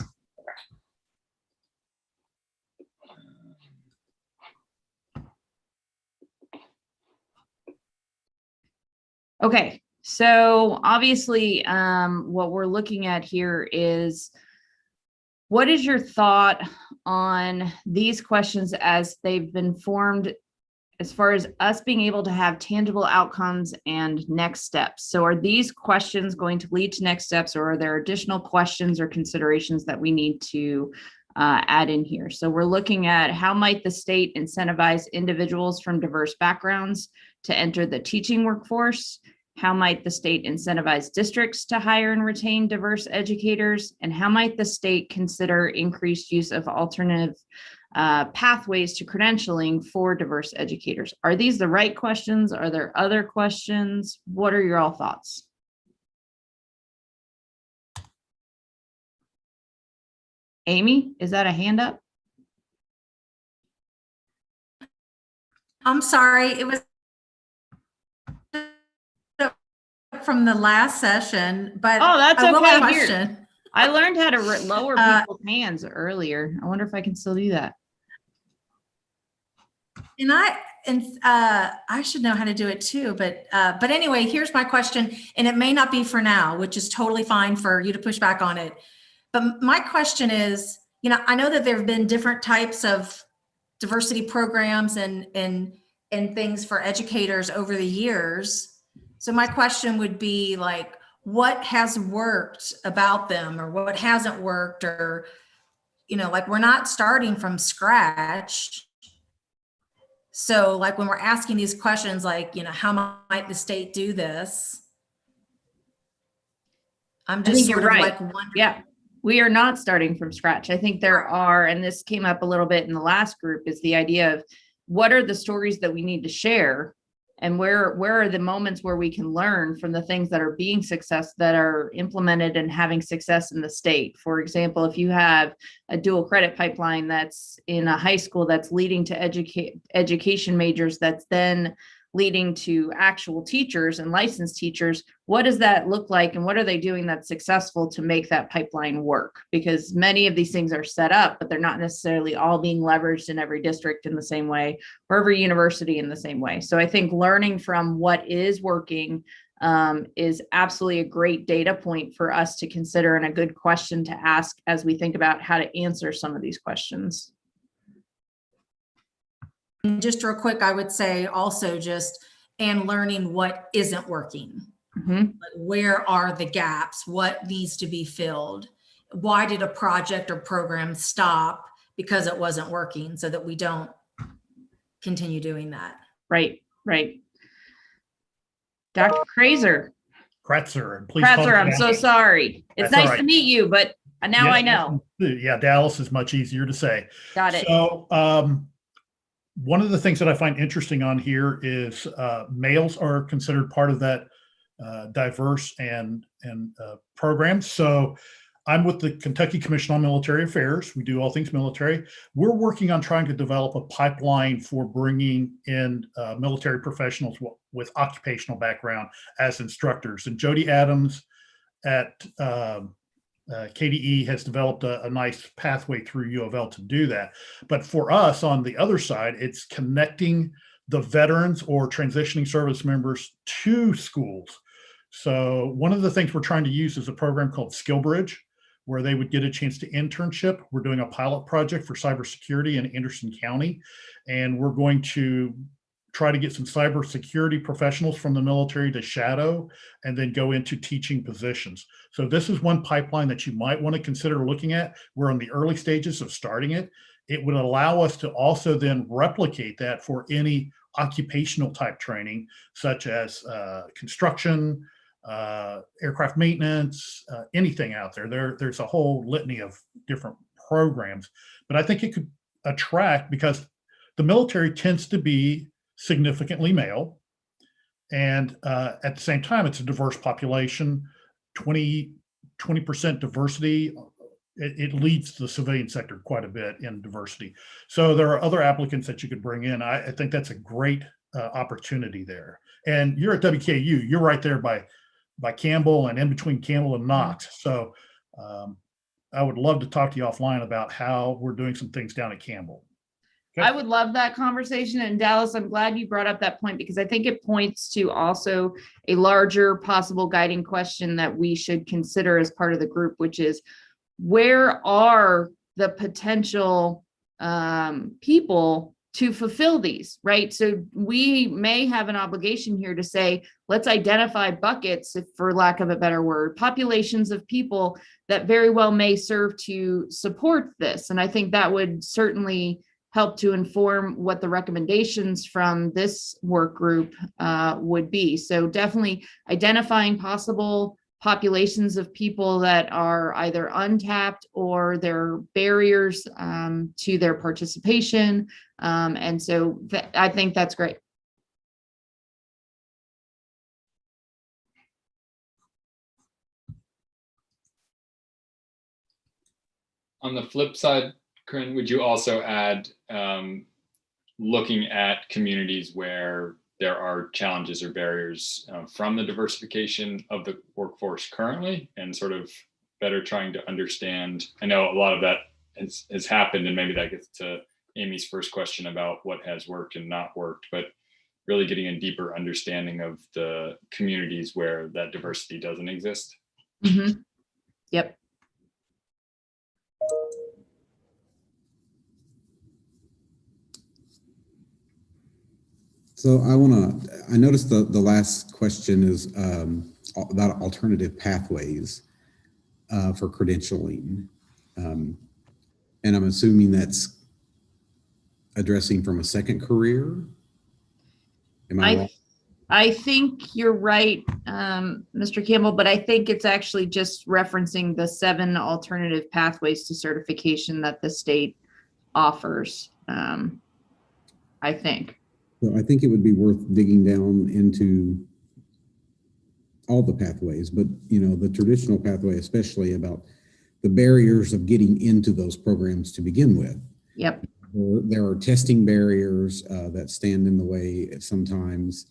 Okay, so obviously what we're looking at here is, what is your thought on these questions as they've been formed as far as us being able to have tangible outcomes and next steps? So are these questions going to lead to next steps, or are there additional questions or considerations that we need to add in here? So we're looking at, how might the state incentivize individuals from diverse backgrounds to enter the teaching workforce? How might the state incentivize districts to hire and retain diverse educators? And how might the state consider increased use of alternative pathways to credentialing for diverse educators? Are these the right questions? Are there other questions? What are your all thoughts? Amy, is that a hand up? I'm sorry, it was from the last session, but oh, that's I will have a okay. question. Here, I learned how to lower people's hands earlier. I wonder if I can still do that. And I should know how to do it too, but anyway, here's my question, and it may not be for now, which is totally fine for you to push back on it. But my question is, I know that there have been different types of diversity programs and things for educators over the years. So my question would be like, what has worked about them or what hasn't worked, or, you know, like we're not starting from scratch. So like when we're asking these questions, like, you know, how might the state do this? I'm I just think you're sort of right. like wondering. Yeah, we are not starting from scratch. I think there are, and this came up a little bit in the last group, is the idea of what are the stories that we need to share, and where are the moments where we can learn from the things that are being that are implemented and having success in the state. For example, if you have a dual credit pipeline that's in a high school that's leading to education majors, that's then leading to actual teachers and licensed teachers, what does that look like, and what are they doing that's successful to make that pipeline work? Because many of these things are set up, but they're not necessarily all being leveraged in every district in the same way, or every university in the same way. So I think learning from what is working is absolutely a great data point for us to consider, and a good question to ask as we think about how to answer some of these questions. And just real quick, I would say also and learning what isn't working. Like, where are the gaps? What needs to be filled? Why did a project or program stop? Because it wasn't working, so that we don't continue doing that. Right. Dr. Kratzer. Kratzer, please call me I'm so sorry. It's nice to meet you, but now yeah, I know. Yeah, Dallas is much easier to say. Got it. So one of the things that I find interesting on here is males are considered part of that diverse and program. So I'm with the Kentucky Commission on Military Affairs. We do all things military. We're working on trying to develop a pipeline for bringing in military professionals with occupational background as instructors. And Jody Adams at KDE has developed a nice pathway through U of L to do that. But for us on the other side, it's connecting the veterans or transitioning service members to schools. So one of the things we're trying to use is a program called Skillbridge, where they would get a chance to internship. We're doing a pilot project for cybersecurity in Anderson County, and we're going to try to get some cybersecurity professionals from the military to shadow and then go into teaching positions. So this is one pipeline that you might want to consider looking at. We're in the early stages of starting it. It would allow us to also then replicate that for any occupational type training, such as construction, aircraft maintenance, anything out there. There's a whole litany of different programs, but I think it could attract, because the military tends to be significantly male, and at the same time, it's a diverse population. 20% diversity. It leads the civilian sector quite a bit in diversity. So there are other applicants that you could bring in. I think that's a great opportunity there. And you're at WKU. You're right there by Campbell and in between Campbell and Knox. So I would love to talk to you offline about how we're doing some things down at Campbell. Okay. I would love that conversation. And Dallas, I'm glad you brought up that point, because I think it points to also a larger possible guiding question that we should consider as part of the group, which is, where are the potential people to fulfill these, right? So we may have an obligation here to say, let's identify buckets, if for lack of a better word, populations of people that very well may serve to support this. And I think that would certainly help to inform what the recommendations from this work group would be. So definitely identifying possible populations of people that are either untapped or there are barriers to their participation. And so I think that's great. On the flip side, Corinne, would you also add looking at communities where there are challenges or barriers from the diversification of the workforce currently, and sort of better trying to understand? I know a lot of that has happened, and maybe that gets to Amy's first question about what has worked and not worked, but really getting a deeper understanding of the communities where that diversity doesn't exist. Mm-hmm. Yep. So I noticed the last question is about alternative pathways for credentialing. And I'm assuming that's addressing from a second career. Am I wrong? I think you're right, Mr. Campbell, but I think it's actually just referencing the 7 alternative pathways to certification that the state offers, I think. So I think it would be worth digging down into all the pathways, but the traditional pathway, especially about the barriers of getting into those programs to begin with. Yep. There are testing barriers that stand in the way sometimes.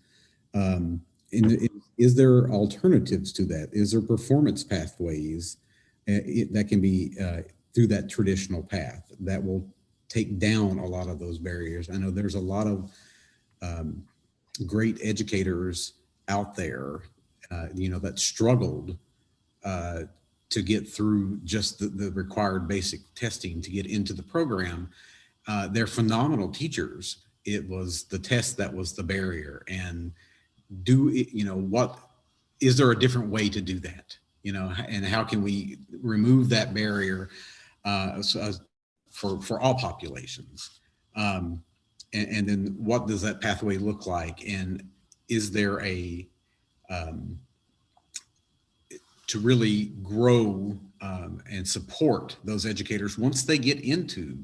Is there alternatives to that? Is there performance pathways that can be through that traditional path that will take down a lot of those barriers? I know there's a lot of great educators out there, that struggled to get through just the required basic testing to get into the program. They're phenomenal teachers. It was the test that was the barrier. And what is there a different way to do that? And how can we remove that barrier for all populations? And then what does that pathway look like? And is there a to really grow and support those educators once they get into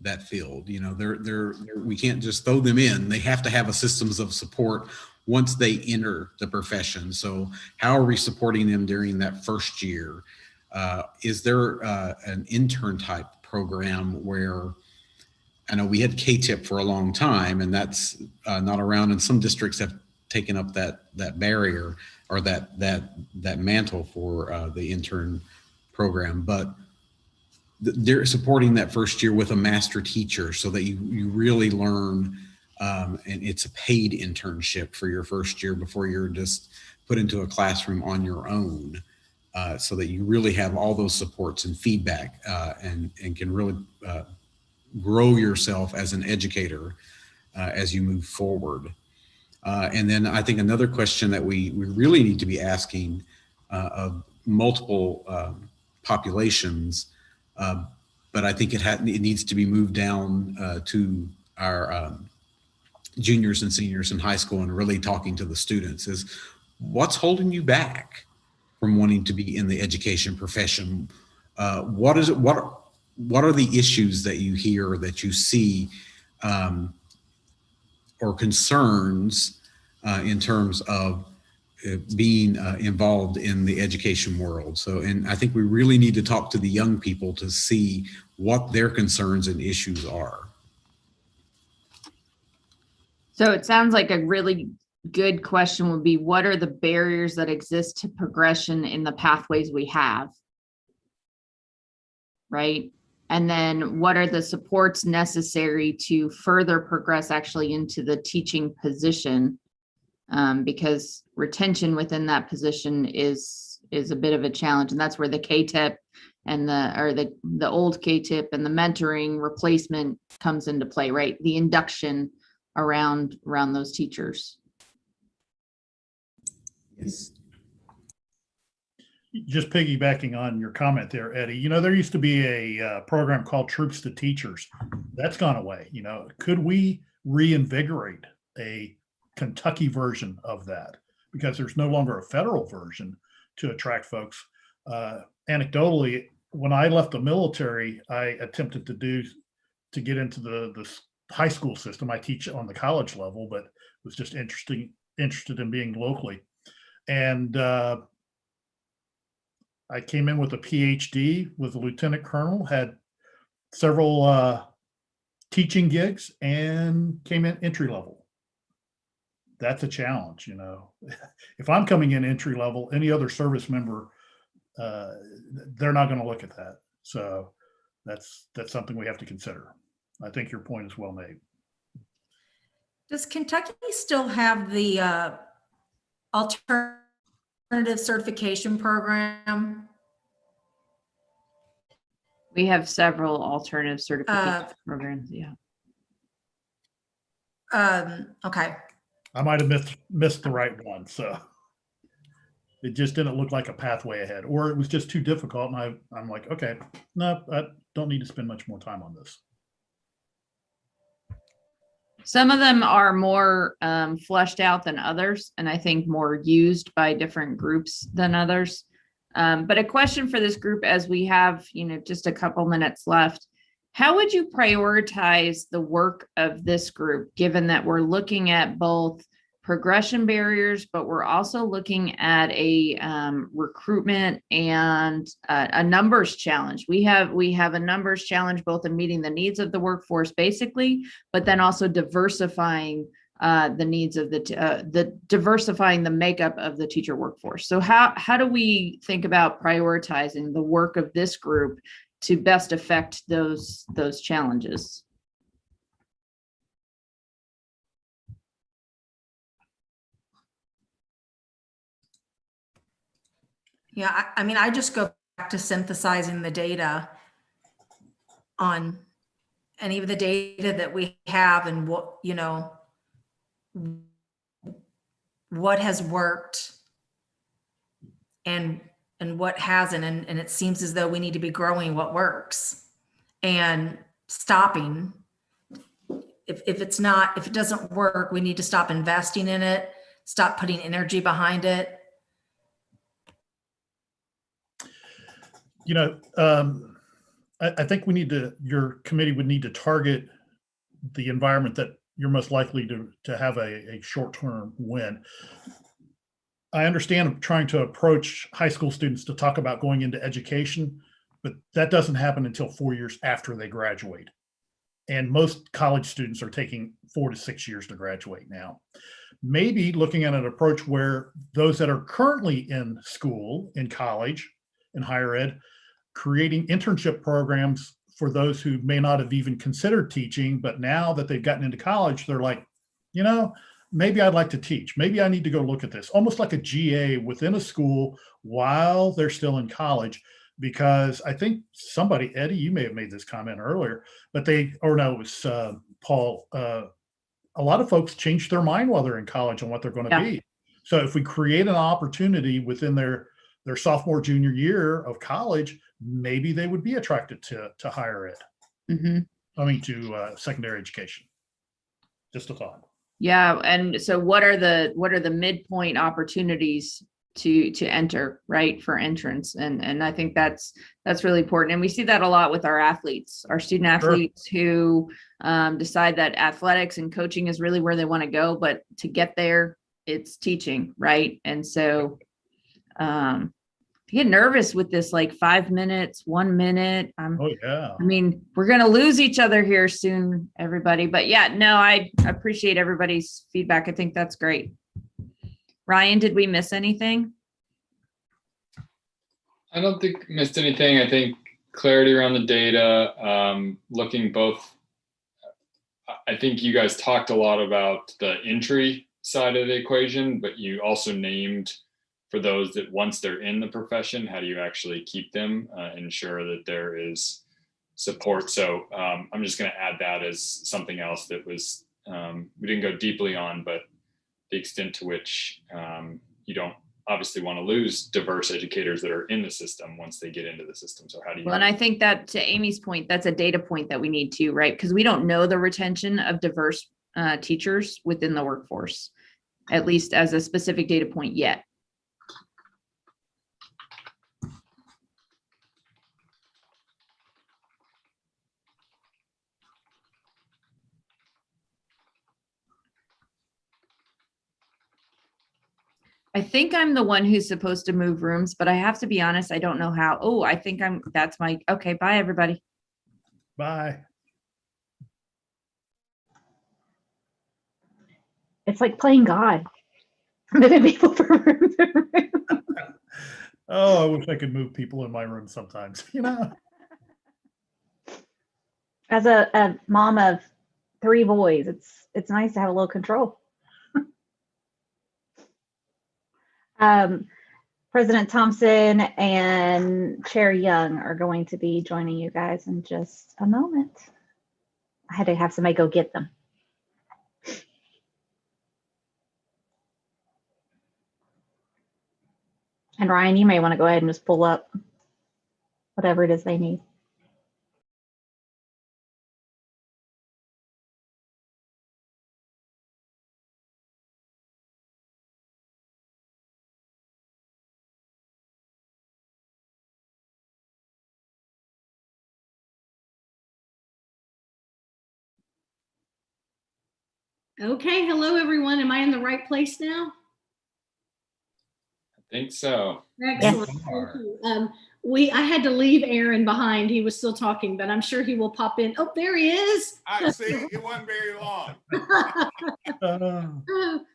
that field? We can't just throw them in. They have to have a systems of support once they enter the profession. So how are we supporting them during that first year? Is there an intern type program where, I know we had K-TIP for a long time, and that's not around, and some districts have taken up that barrier or that mantle for the intern program, but they're supporting that first year with a master teacher so that you really learn, and it's a paid internship for your first year before you're just put into a classroom on your own, so that you really have all those supports and feedback, and can really grow yourself as an educator as you move forward. And then I think another question that we really need to be asking of multiple populations, but I think it needs to be moved down to our juniors and seniors in high school and really talking to the students, is what's holding you back from wanting to be in the education profession? What are the issues that you hear, that you see, or concerns in terms of being involved in the education world? And I think we really need to talk to the young people to see what their concerns and issues are. So it sounds like a really good question would be, what are the barriers that exist to progression in the pathways we have? Right? And then what are the supports necessary to further progress actually into the teaching position? Because retention within that position is a bit of a challenge, and that's where the K-TIP and the old K-TIP and the mentoring replacement comes into play, right? The induction around those teachers. Yes. Just piggybacking on your comment there, Eddie, there used to be a program called Troops to Teachers. That's gone away. Could we reinvigorate a Kentucky version of that? Because there's no longer a federal version to attract folks. Anecdotally, when I left the military, I attempted to get into the high school system. I teach on the college level, but was just interested in being locally. And I came in with a PhD, with a lieutenant colonel, had several teaching gigs, and came in entry level. That's a challenge, If I'm coming in entry level, any other service member, they're not going to look at that. So that's something we have to consider. I think your point is well made. Does Kentucky still have the alternative certification program? We have several alternative certification programs. Yeah. Okay. I might have missed the right one, so it just didn't look like a pathway ahead, or it was just too difficult. And I'm like, okay, no, I don't need to spend much more time on this. Some of them are more fleshed out than others, and I think more used by different groups than others. But a question for this group, as we have, just a couple minutes left, how would you prioritize the work of this group, given that we're looking at both progression barriers, but we're also looking at a recruitment and a numbers challenge? We have a numbers challenge, both in meeting the needs of the workforce basically, but then also diversifying the needs of diversifying the makeup of the teacher workforce. So how do we think about prioritizing the work of this group to best affect those challenges? Yeah, I mean, I just go back to synthesizing the data on any of the data that we have and what has worked and what hasn't. And it seems as though we need to be growing what works and stopping. If it doesn't work, we need to stop investing in it, stop putting energy behind it. I think your committee would need to target the environment that you're most likely to have a short-term win. I understand trying to approach high school students to talk about going into education, but that doesn't happen until 4 years after they graduate. And most college students are taking 4 to 6 years to graduate now. Maybe looking at an approach where those that are currently in school, in college, in higher ed, creating internship programs for those who may not have even considered teaching, but now that they've gotten into college, they're like, maybe I'd like to teach. Maybe I need to go look at this. Almost like a GA within a school while they're still in college. Because I think somebody, Eddie, you may have made this comment earlier, but it was Paul. A lot of folks change their mind while they're in college on what they're going to be. So if we create an opportunity within their sophomore, junior year of college, maybe they would be attracted to higher ed. Mm-hmm. I mean, to secondary education. Just a thought. Yeah, and so what are the midpoint opportunities to enter, right, for entrance? And I think that's really important. And we see that a lot with our athletes, our student athletes who decide that athletics and coaching is really where they want to go, but to get there, it's teaching, right? And so I get nervous with this, like 5 minutes, 1 minute. Oh yeah. I mean, we're going to lose each other here soon, everybody. But yeah, no, I appreciate everybody's feedback. I think that's great. Ryan, did we miss anything? I don't think we missed anything. I think clarity around the data, looking both, I think you guys talked a lot about the entry side of the equation, but you also named for those that once they're in the profession, how do you actually keep them, ensure that there is support? So I'm just going to add that as something else that was, we didn't go deeply on, but the extent to which you don't obviously want to lose diverse educators that are in the system once they get into the system. So how do you? Well, and I think that, to Amy's point, that's a data point that we need to, right? Because we don't know the retention of diverse teachers within the workforce, at least as a specific data point yet. I think I'm the one who's supposed to move rooms, but I have to be honest, I don't know how. Oh, I think okay, bye everybody. Bye. It's like playing God. Moving people from room to room. Oh, I wish I could move people in my room sometimes, As a mom of 3 boys, it's nice to have a little control. President Thompson and Chair Young are going to be joining you guys in just a moment. I had to have somebody go get them. And Ryan, you may want to go ahead and just pull up whatever it is they need. Okay, hello everyone. Am I in the right place now? I think so. Excellent. Yes. Thank you. I had to leave Aaron behind. He was still talking, but I'm sure he will pop in. Oh, there he is. I see. It wasn't very long.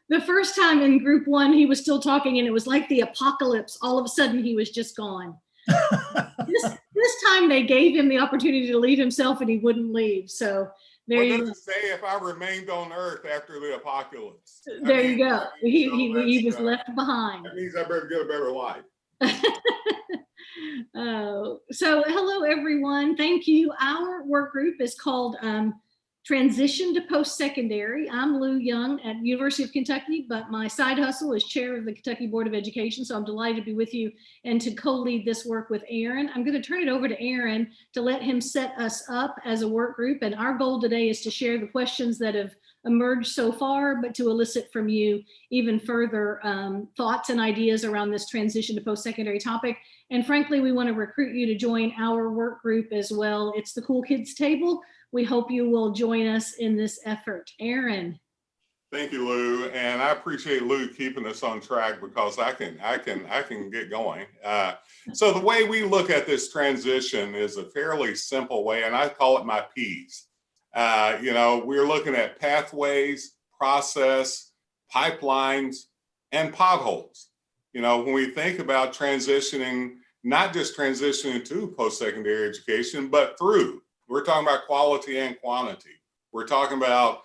The first time in group one, he was still talking and it was like the apocalypse. All of a sudden, he was just gone. This time they gave him the opportunity to leave himself and he wouldn't leave. So there you go. What does it say if I remained on Earth after the apocalypse? There you go. He was left behind. That means I better get a better life. So hello, everyone. Thank you. Our work group is called Transition to Post-Secondary. I'm Lou Young at University of Kentucky, but my side hustle is chair of the Kentucky Board of Education. So I'm delighted to be with you and to co-lead this work with Aaron. I'm going to turn it over to Aaron to let him set us up as a work group. And our goal today is to share the questions that have emerged so far, but to elicit from you even further thoughts and ideas around this transition to post-secondary topic. And frankly, we want to recruit you to join our work group as well. It's the Cool Kids Table. We hope you will join us in this effort. Aaron. Thank you, Lou, and I appreciate Lou keeping us on track because I can get going. So the way we look at this transition is a fairly simple way, and I call it my P's. We're looking at pathways, process, pipelines, and potholes. When we think about transitioning, not just transitioning to post-secondary education, but through. We're talking about quality and quantity. We're talking about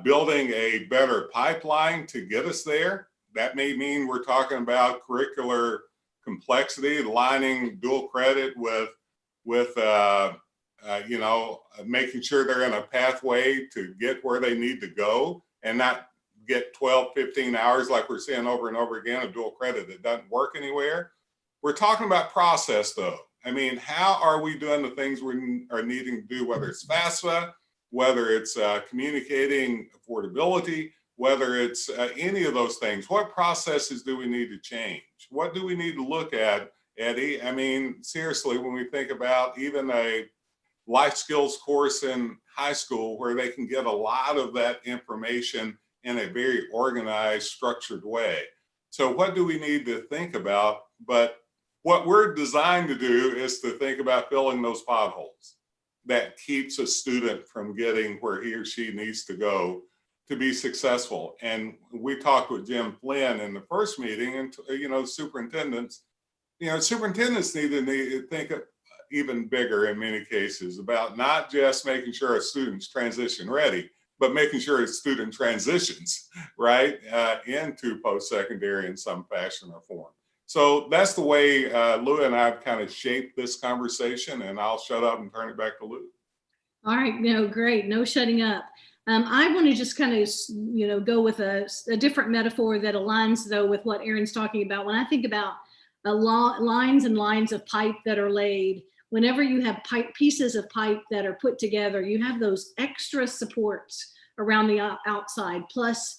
building a better pipeline to get us there. That may mean we're talking about curricular complexity, aligning dual credit with making sure they're in a pathway to get where they need to go and not get 12, 15 hours like we're seeing over and over again of dual credit that doesn't work anywhere. We're talking about process though. I mean, how are we doing the things we are needing to do, whether it's FAFSA, whether it's communicating affordability, whether it's any of those things? What processes do we need to change? What do we need to look at, Eddie? I mean, seriously, when we think about even a life skills course in high school where they can get a lot of that information in a very organized, structured way. So what do we need to think about? But what we're designed to do is to think about filling those potholes that keeps a student from getting where he or she needs to go to be successful. And we talked with Jim Flynn in the first meeting, and superintendents need to think even bigger in many cases about not just making sure a student's transition ready, but making sure a student transitions right into post-secondary in some fashion or form. So that's the way Lou and I have kind of shaped this conversation, and I'll shut up and turn it back to Lou. All right, no, great, no shutting up. I want to just kind of, go with a different metaphor that aligns though with what Aaron's talking about. When I think about lines and lines of pipe that are laid, whenever you have pieces of pipe that are put together, you have those extra supports around the outside, plus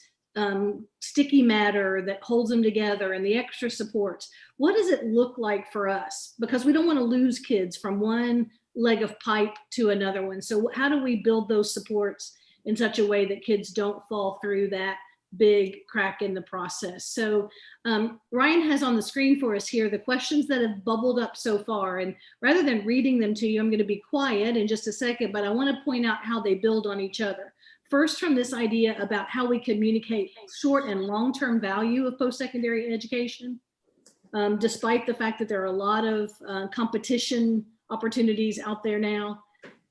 sticky matter that holds them together and the extra supports. What does it look like for us? Because we don't want to lose kids from one leg of pipe to another one. So how do we build those supports in such a way that kids don't fall through that big crack in the process? So Ryan has on the screen for us here the questions that have bubbled up so far. And rather than reading them to you, I'm going to be quiet in just a second, but I want to point out how they build on each other. First, from this idea about how we communicate short and long-term value of post-secondary education, despite the fact that there are a lot of competition opportunities out there now.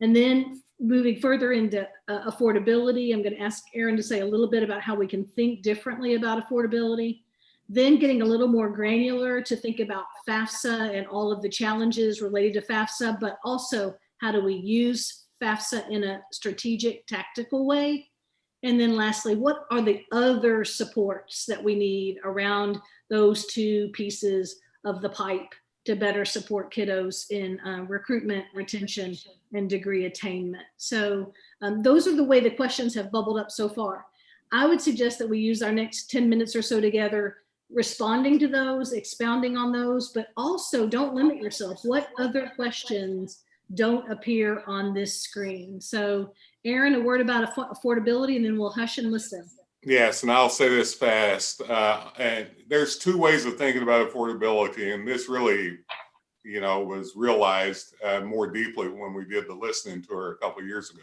And then moving further into affordability, I'm going to ask Aaron to say a little bit about how we can think differently about affordability. Then getting a little more granular to think about FAFSA and all of the challenges related to FAFSA, but also how do we use FAFSA in a strategic, tactical way? And then lastly, what are the other supports that we need around those two pieces of the pipe to better support kiddos in recruitment, retention, and degree attainment. So those are the way the questions have bubbled up so far. I would suggest that we use our next 10 minutes or so together responding to those, expounding on those, but also don't limit yourself. What other questions don't appear on this screen? So Aaron, a word about affordability, and then we'll hush and listen. Yes, and I'll say this fast. And there's two ways of thinking about affordability, and this really, was realized more deeply when we did the listening tour a couple of years ago.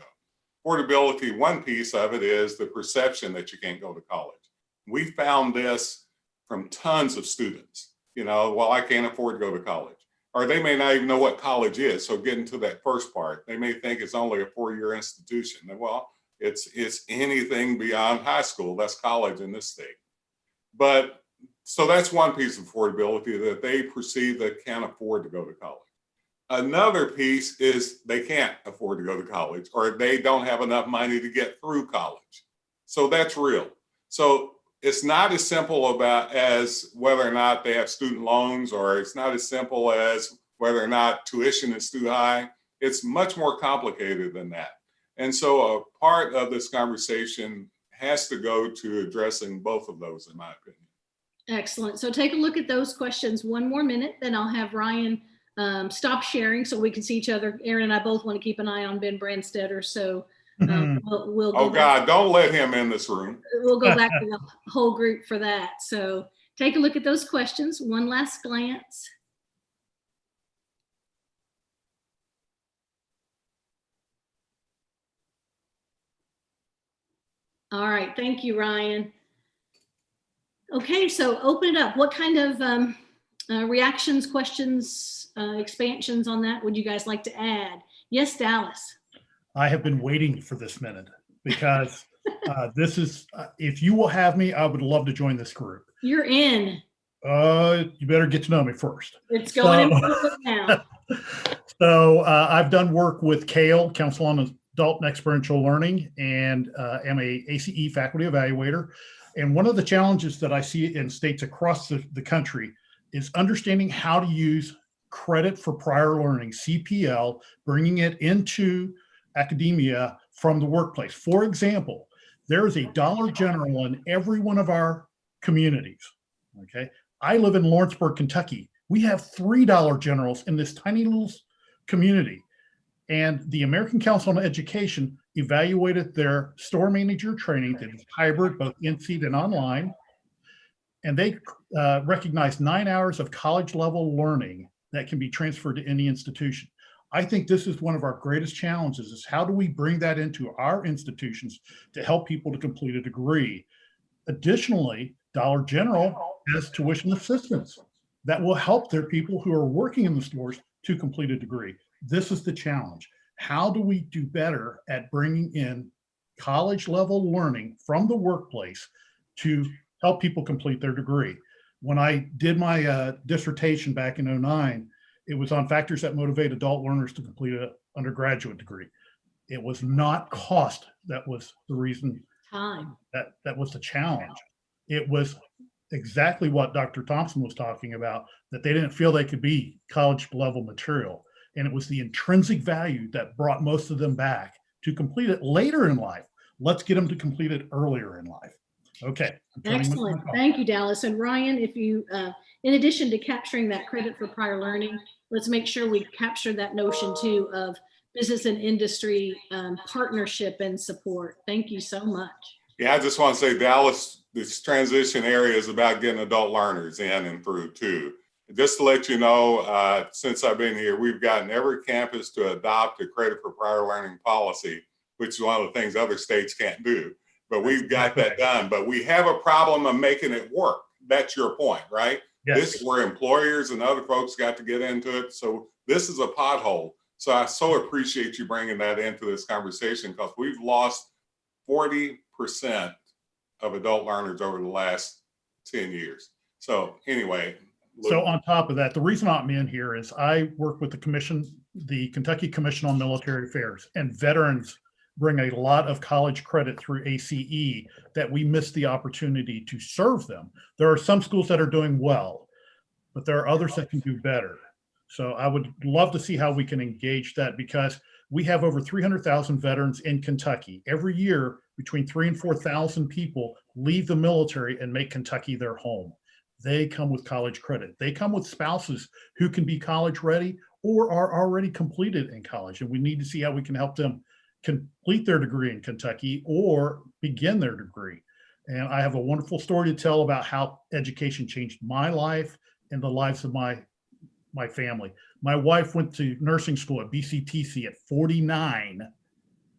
Affordability, one piece of it is the perception that you can't go to college. We found this from tons of students. Well, I can't afford to go to college. Or they may not even know what college is. So getting to that first part, they may think it's only a 4-year institution. Well, it's anything beyond high school. That's college in this state. But so that's one piece of affordability, that they perceive that can't afford to go to college. Another piece is they can't afford to go to college, or they don't have enough money to get through college. So that's real. So it's not as simple as whether or not they have student loans, or it's not as simple as whether or not tuition is too high. It's much more complicated than that. And so a part of this conversation has to go to addressing both of those, in my opinion. Excellent. So take a look at those questions. One more minute, then I'll have Ryan stop sharing so we can see each other. Aaron and I both want to keep an eye on Ben Brandstetter. So we'll go God, don't let him in this room. We'll go back to the whole group for that. So take a look at those questions. One last glance. All right, thank you, Ryan. Okay, so open it up. What kind of reactions, questions, expansions on that would you guys like to add? Yes, Dallas. I have been waiting for this minute because this is, if you will have me, I would love to join this group. You're in. You better get to know me first. It's going in now. So I've done work with CALE, Council on Adult and Experiential Learning, and am a ACE faculty evaluator. And one of the challenges that I see in states across the country is understanding how to use credit for prior learning, CPL, bringing it into academia from the workplace. For example, there is a Dollar General in every one of our communities, okay? I live in Lawrenceburg, Kentucky. We have $3 Generals in this tiny little community. And the American Council on Education evaluated their store manager training that is hybrid, both in-seat and online. And they recognized 9 hours of college level learning that can be transferred to any institution. I think this is one of our greatest challenges, is how do we bring that into our institutions to help people to complete a degree? Additionally, Dollar General has tuition assistance that will help their people who are working in the stores to complete a degree. This is the challenge. How do we do better at bringing in college level learning from the workplace to help people complete their degree? When I did my dissertation back in '09, it was on factors that motivate adult learners to complete an undergraduate degree. It was not cost that was the reason. Time. That was the challenge. It was exactly what Dr. Thompson was talking about, that they didn't feel they could be college level material. And it was the intrinsic value that brought most of them back to complete it later in life. Let's get them to complete it earlier in life. Okay. Excellent. Thank you, Dallas. And Ryan, if you, in addition to capturing that credit for prior learning, let's make sure we capture that notion too of business and industry partnership and support. Thank you so much. Yeah, I just want to say, Dallas, this transition area is about getting adult learners in and through too. Just to let you know, since I've been here, we've gotten every campus to adopt a credit for prior learning policy, which is one of the things other states can't do. But we've got that done. But we have a problem of making it work. That's your point, right? Yes. This is where employers and other folks got to get into it. So this is a pothole. So I so appreciate you bringing that into this conversation, because we've lost 40% of adult learners over the last 10 years. So anyway. So on top of that, the reason I'm in here is I work with the commission, the Kentucky Commission on Military Affairs, and veterans bring a lot of college credit through ACE that we miss the opportunity to serve them. There are some schools that are doing well. but there are others that can do better. So I would love to see how we can engage that, because we have over 300,000 veterans in Kentucky. Every year, between 3,000 and 4,000 people leave the military and make Kentucky their home. They come with college credit. They come with spouses who can be college ready or are already completed in college. And we need to see how we can help them complete their degree in Kentucky or begin their degree. And I have a wonderful story to tell about how education changed my life and the lives of my family. My wife went to nursing school at BCTC at 49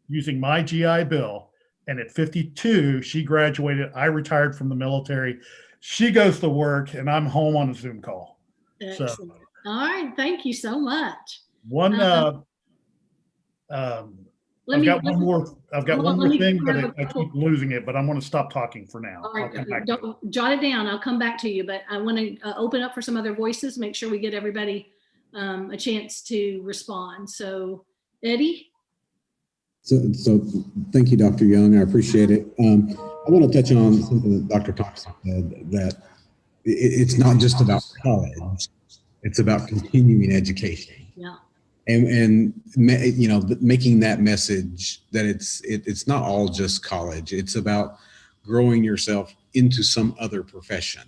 using my GI Bill. And at 52, she graduated. I retired from the military. She goes to work and I'm home on a Zoom call. Excellent. So All right. Thank you so much. I've got one more thing, but I couple. keep losing it, but I'm going to stop talking for now. All I'll right, come back to it. don't jot it down. I'll come back to you, but I want to open up for some other voices, make sure we get everybody a chance to respond. So Eddie? So thank you, Dr. Young. I appreciate it. I want to touch on something that Dr. Thompson said, that it's not just about college, it's about continuing education. Yeah. And you know, making that message that it's not all just college. It's about growing yourself into some other profession,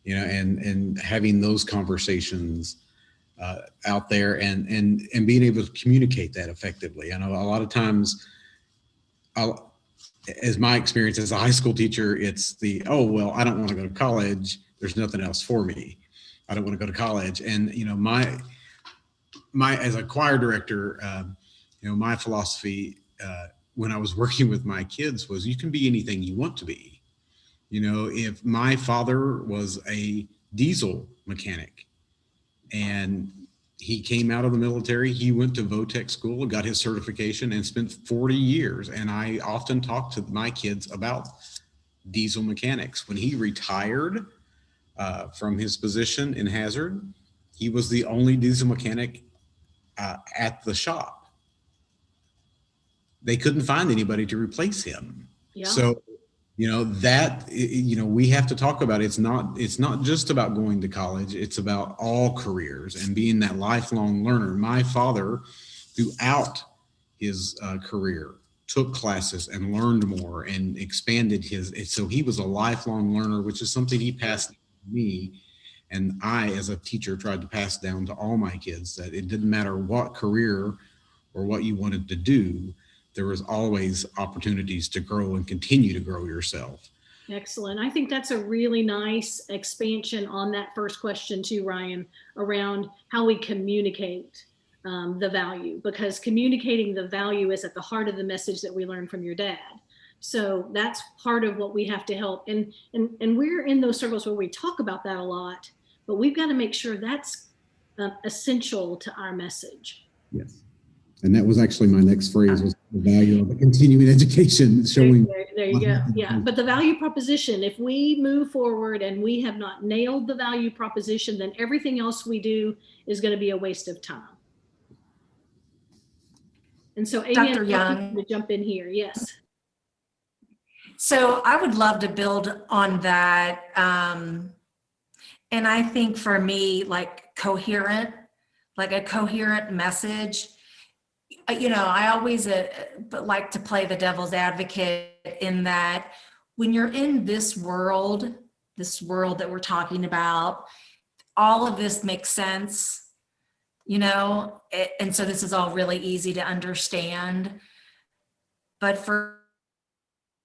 you know, and having those conversations out there and being able to communicate that effectively. I know a lot of times, as my experience as a high school teacher, it's oh, well, I don't want to go to college. There's nothing else for me. I don't want to go to college. And, you know, my as a choir director, you know, my philosophy when I was working with my kids was you can be anything you want to be. You know, if my father was a diesel mechanic and he came out of the military, he went to VOTEC school, got his certification and spent 40 years. And I often talk to my kids about diesel mechanics. When he retired from his position in Hazard, he was the only diesel mechanic at the shop. They couldn't find anybody to replace him. Yeah. So, you know, that, you know, we have to talk about it. It's not just about going to college. It's about all careers and being that lifelong learner. My father, throughout his career, took classes and learned more and expanded so he was a lifelong learner, which is something he passed to me. And I, as a teacher, tried to pass down to all my kids that it didn't matter what career or what you wanted to do, there was always opportunities to grow and continue to grow yourself. Excellent. I think that's a really nice expansion on that first question too, Ryan, around how we communicate the value, because communicating the value is at the heart of the message that we learned from your dad. So that's part of what we have to help. And we're in those circles where we talk about that a lot, but we've got to make sure that's essential to our message. Yes. And that was actually my next phrase, was the value of a continuing education, showing. There you go. Yeah. But the value proposition, if we move forward and we have not nailed the value proposition, then everything else we do is going to be a waste of time. And so Amy, Dr. Young, to jump in here. Yes. So I would love to build on that. And I think for me, like a coherent message, you know, I always like to play the devil's advocate in that when you're in this world that we're talking about, all of this makes sense, you know, and so this is all really easy to understand. But for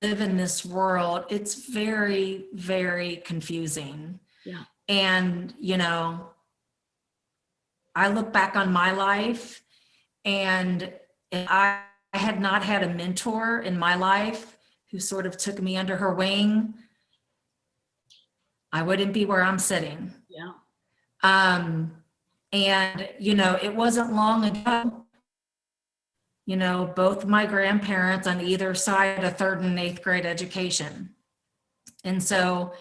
live in this world, it's very, very confusing. Yeah. And, you know, I look back on my life, and if I had not had a mentor in my life who sort of took me under her wing, I wouldn't be where I'm sitting. Yeah. And, you know, it wasn't long ago, you know, both my grandparents on either side had a 3rd and 8th grade education. And so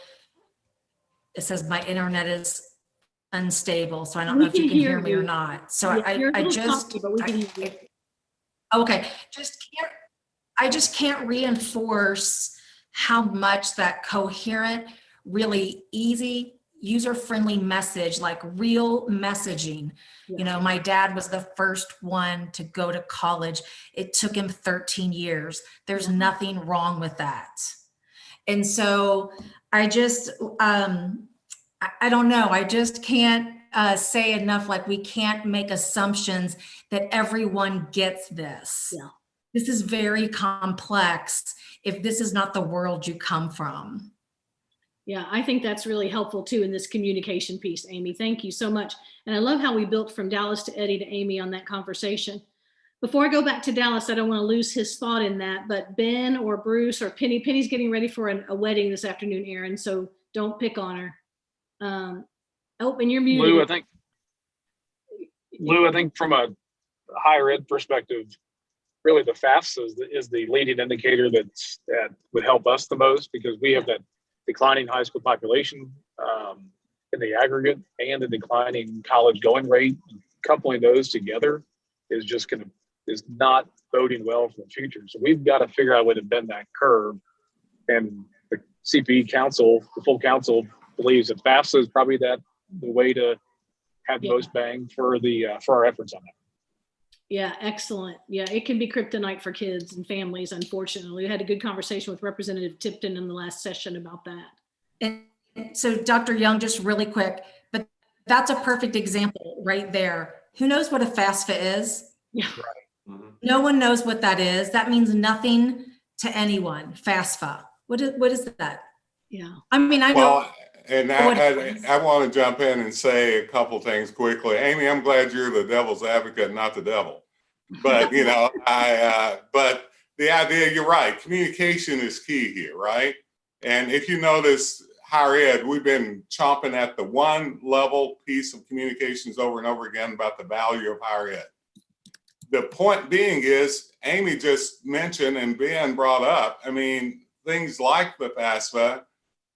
it says my internet is unstable, so I don't know if you can hear me or not. So yeah, I just can't reinforce how much that coherent, really easy, user-friendly message, like real messaging. You know, my dad was the first one to go to college. It took him 13 years. There's nothing wrong with that. And so I just, I don't know. I just can't say enough, like we can't make assumptions that everyone gets this. Yeah. This is very complex if this is not the world you come from. Yeah, I think that's really helpful too in this communication piece, Amy. Thank you so much. And I love how we built from Dallas to Eddie to Amy on that conversation. Before I go back to Dallas, I don't want to lose his thought in that, but Ben or Bruce or Penny, Penny's getting ready for a wedding this afternoon, Aaron, so don't pick on her. Oh, and you're muted. Lou, I think from a higher ed perspective, really the FAFSA is the leading indicator that would help us the most, because we have that declining high school population in the aggregate and the declining college going rate. Coupling those together is just is not boding well for the future. So we've got to figure out a way to bend that curve. And the CPE council, the full council, believes that FAFSA is probably the way to have the most bang for our efforts on that. Yeah, excellent. Yeah, it can be kryptonite for kids and families, unfortunately. We had a good conversation with Representative Tipton in the last session about that. And so Dr. Young, just really quick, but that's a perfect example right there. Who knows what a FAFSA is? Yeah. Right. Mm-hmm. No one knows what that is. That means nothing to anyone. FAFSA. What is that? Yeah. I mean, I know. Well, and I want to jump in and say a couple things quickly. Amy, I'm glad you're the devil's advocate, not the devil. But, you know, but the idea, you're right. Communication is key here, right? And if you notice, higher ed, we've been chomping at the one level piece of communications over and over again about the value of higher ed. The point being is, Amy just mentioned and Ben brought up, I mean, things like the FAFSA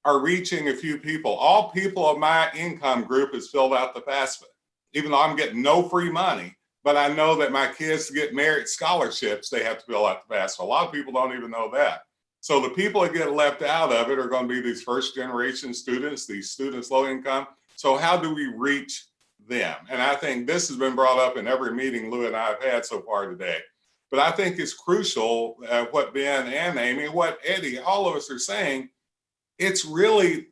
are reaching a few people. All people of my income group has filled out the FAFSA, even though I'm getting no free money. But I know that my kids get merit scholarships, they have to fill out the FAFSA. A lot of people don't even know that. So the people that get left out of it are going to be these first generation students, these students low income. So how do we reach them? And I think this has been brought up in every meeting Lou and I have had so far today. But I think it's crucial what Ben and Amy, what Eddie, all of us are saying. It's really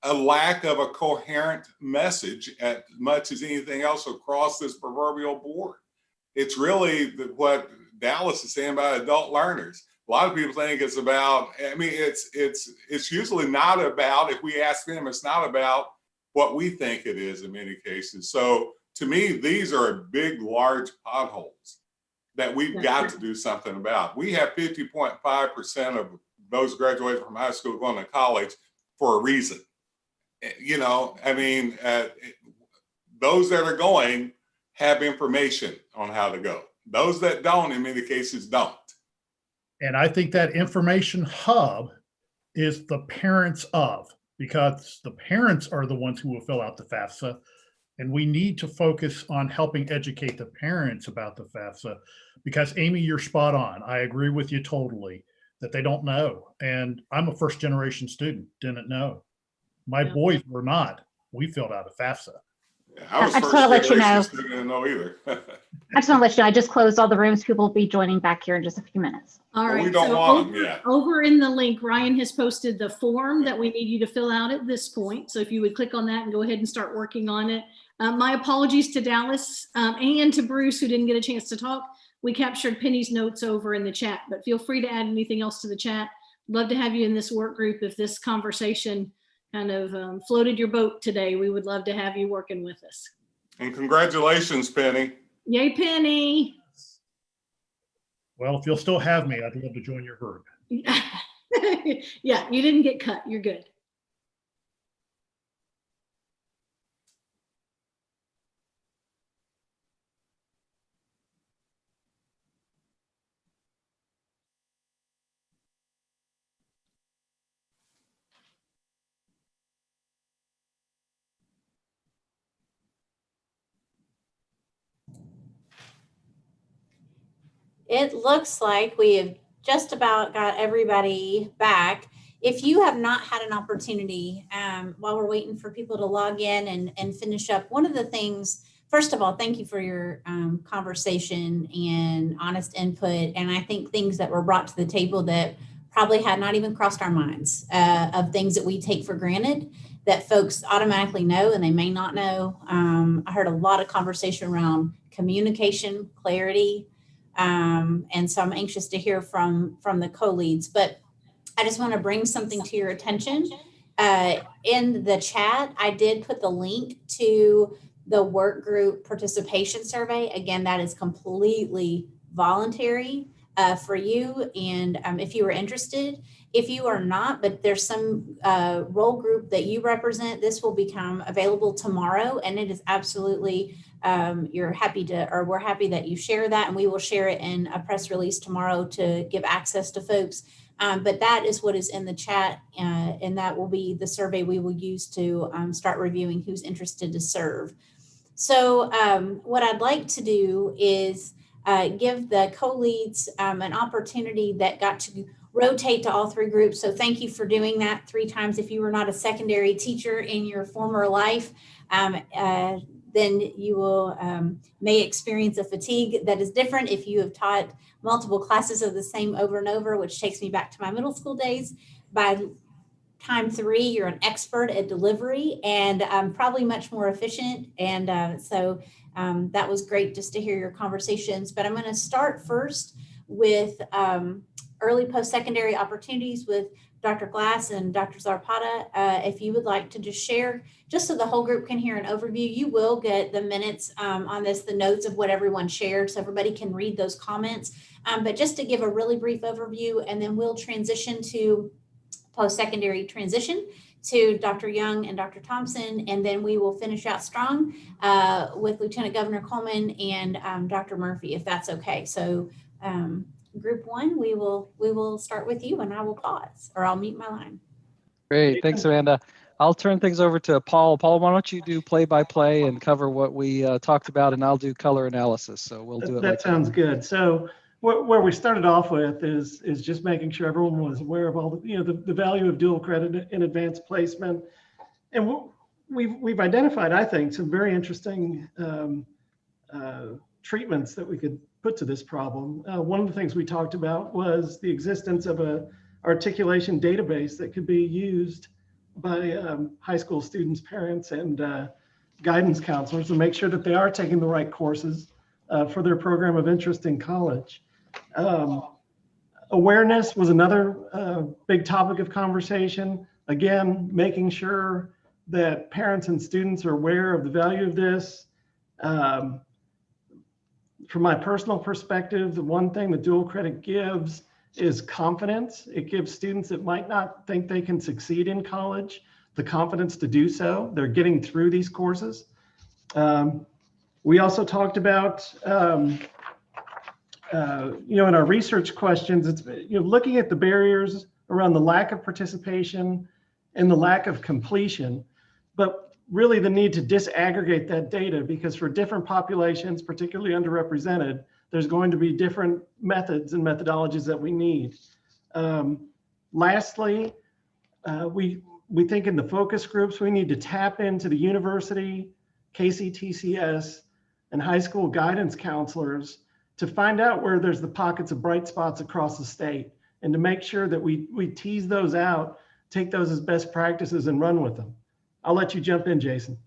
a lack of a coherent message as much as anything else across this proverbial board. It's really what Dallas is saying about adult learners. A lot of people think it's about, I mean, it's usually not about, if we ask them, it's not about what we think it is in many cases. So to me, these are big, large potholes that we've got to do something about. We have 50.5% of those graduating from high school going to college for a reason. You know, I mean, those that are going have information on how to go. Those that don't, in many cases, don't. And I think that information hub is the parents of, because the parents are the ones who will fill out the FAFSA. And we need to focus on helping educate the parents about the FAFSA, because Amy, you're spot on. I agree with you totally that they don't know. And I'm a first generation student, didn't know. My boys were not. We filled out a FAFSA. Yeah, I was I just want to let you know. Student, didn't know either. I just want to let you know, I just closed all the rooms. People will be joining back here in just a few minutes. All right. We don't want them yet. Over in the link, Ryan has posted the form that we need you to fill out at this point. So if you would click on that and go ahead and start working on it. My apologies to Dallas and to Bruce, who didn't get a chance to talk. We captured Penny's notes over in the chat, but feel free to add anything else to the chat. Love to have you in this work group. If this conversation kind of floated your boat today, we would love to have you working with us. And congratulations, Penny. Yay, Penny. Well, if you'll still have me, I'd love to join your group. Yeah, you didn't get cut. You're good. It looks like we have just about got everybody back. If you have not had an opportunity, while we're waiting for people to log in and finish up, one of the things, first of all, thank you for your conversation and honest input. And I think things that were brought to the table that probably had not even crossed our minds, of things that we take for granted that folks automatically know and they may not know. I heard a lot of conversation around communication, clarity. And so I'm anxious to hear from the co-leads, but I just want to bring something to your attention. In the chat, I did put the link to the work group participation survey. Again, that is completely voluntary for you. And if you are interested, if you are not, but there's some role group that you represent, this will become available tomorrow. And it is absolutely, we're happy that you share that, and we will share it in a press release tomorrow to give access to folks. But that is what is in the chat, and that will be the survey we will use to start reviewing who's interested to serve. So what I'd like to do is give the co-leads an opportunity that got to rotate to all three groups. So thank you for doing that 3 times. If you were not a secondary teacher in your former life, then you will may experience a fatigue that is different if you have taught multiple classes of the same over and over, which takes me back to my middle school days. By time 3, you're an expert at delivery and probably much more efficient. And so that was great just to hear your conversations. But I'm going to start first with early post-secondary opportunities with Dr. Glass and Dr. Zarpata. If you would like to just share, just so the whole group can hear an overview, you will get the minutes on this, the notes of what everyone shared, so everybody can read those comments. But just to give a really brief overview, and then we'll transition to post-secondary transition to Dr. Young and Dr. Thompson, and then we will finish out strong with Lieutenant Governor Coleman and Dr. Murphy, if that's okay. So group 1, we will start with you, and I will pause, or I'll mute my line. Great, thanks, Amanda. I'll turn things over to Paul. Paul, why don't you do play-by-play and cover what we talked about, and I'll do color analysis. So we'll do it. That sounds good. So where we started off with is just making sure everyone was aware of all the value of dual credit in advanced placement, and we've identified, I think, some very interesting treatments that we could put to this problem. One of the things we talked about was the existence of a articulation database that could be used by high school students, parents, and guidance counselors to make sure that they are taking the right courses for their program of interest in college. Awareness was another big topic of conversation. Again, making sure that parents and students are aware of the value of this. From my personal perspective, the one thing that dual credit gives is confidence. It gives students that might not think they can succeed in college the confidence to do so. They're getting through these courses. We also talked about, in our research questions, it's looking at the barriers around the lack of participation and the lack of completion, but really the need to disaggregate that data, because for different populations, particularly underrepresented, there's going to be different methods and methodologies that we need. Lastly, we think in the focus groups, we need to tap into the university, KCTCS, and high school guidance counselors to find out where there's the pockets of bright spots across the state, and to make sure that we tease those out, take those as best practices and run with them. I'll let you jump in, Jason.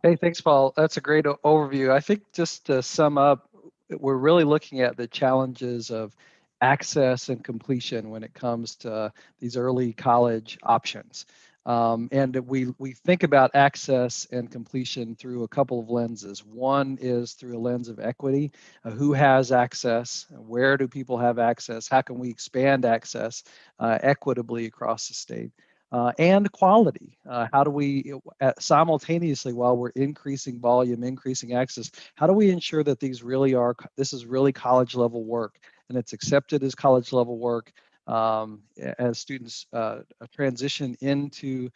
Hey, thanks, Paul. That's a great overview. I think just to sum up, we're really looking at the challenges of access and completion when it comes to these early college options. And we think about access and completion through a couple of lenses. One is through a lens of equity. Who has access? Where do people have access? How can we expand access equitably across the state? And quality. How do we simultaneously, while we're increasing volume, increasing access, how do we ensure that this is really college level work, and it's accepted as college level work, as students transition into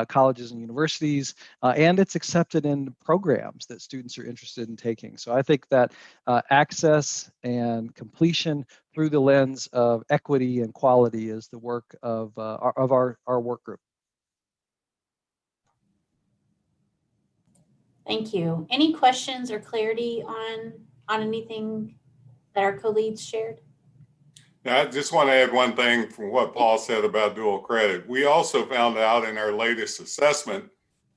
colleges and universities, and it's accepted in programs that students are interested in taking. So I think that access and completion through the lens of equity and quality is the work of our work group. Thank you. Any questions or clarity on anything that our co-leads shared? I just want to add one thing from what Paul said about dual credit. We also found out in our latest assessment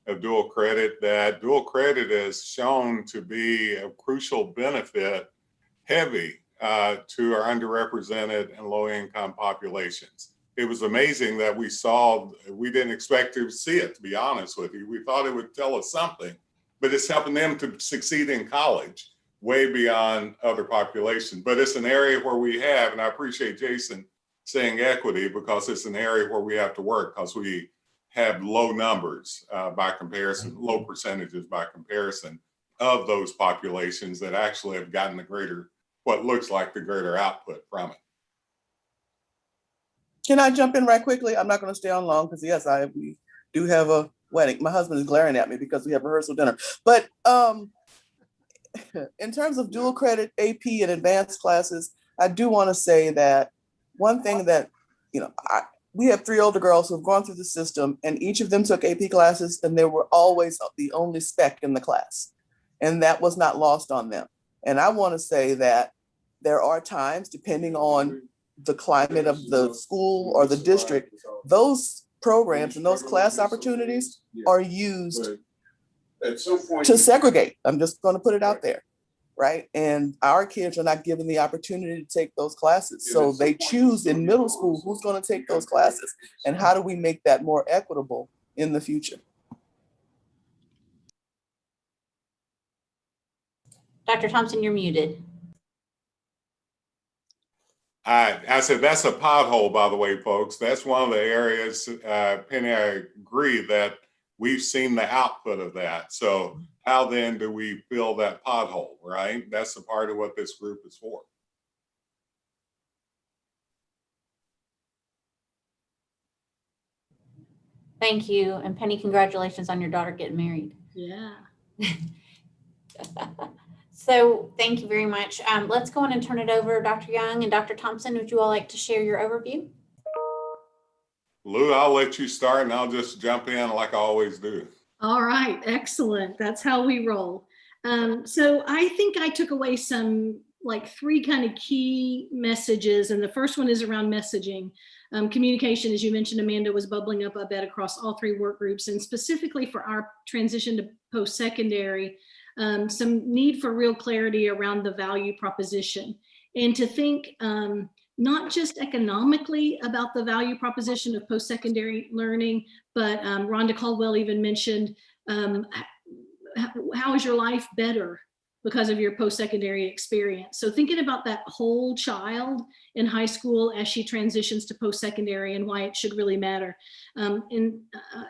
of dual credit that dual credit is shown to be a crucial benefit heavy to our underrepresented and low-income populations. It was amazing that we didn't expect to see it, to be honest with you. We thought it would tell us something, but it's helping them to succeed in college way beyond other populations. But it's an area where we have, and I appreciate Jason saying equity, because it's an area where we have to work, because we have low numbers by comparison, low percentages by comparison of those populations that actually have gotten the greater, what looks like the greater output from it. Can I jump in right quickly? I'm not going to stay on long because yes, we do have a wedding. My husband is glaring at me because we have rehearsal dinner. But in terms of dual credit, AP, and advanced classes, I do want to say that one thing that, we have 3 older girls who have gone through the system, and each of them took AP classes, and they were always the only spec in the class. And that was not lost on them. And I want to say that there are times, depending on the climate of the school or the district, those programs and those class opportunities are used to segregate. I'm just going to put it out there, right? And our kids are not given the opportunity to take those classes. So they choose in middle school who's going to take those classes, and how do we make that more equitable in the future? Dr. Thompson, you're muted. I said that's a pothole, by the way, folks. That's one of the areas, Penny, I agree that we've seen the output of that. So how then do we fill that pothole, right? That's a part of what this group is for. Thank you. And Penny, congratulations on your daughter getting married. Yeah. So thank you very much. Let's go on and turn it over. Dr. Young and Dr. Thompson, would you all like to share your overview? Lou, I'll let you start and I'll just jump in like I always do. All right, excellent. That's how we roll. So I think I took away some 3 kind of key messages. And the first one is around messaging. Communication, as you mentioned, Amanda, was bubbling up, I bet, across all 3 work groups, and specifically for our transition to post-secondary, some need for real clarity around the value proposition, and to think not just economically about the value proposition of post-secondary learning, but Rhonda Caldwell even mentioned, how is your life better because of your post-secondary experience? So thinking about that whole child in high school as she transitions to post-secondary and why it should really matter. And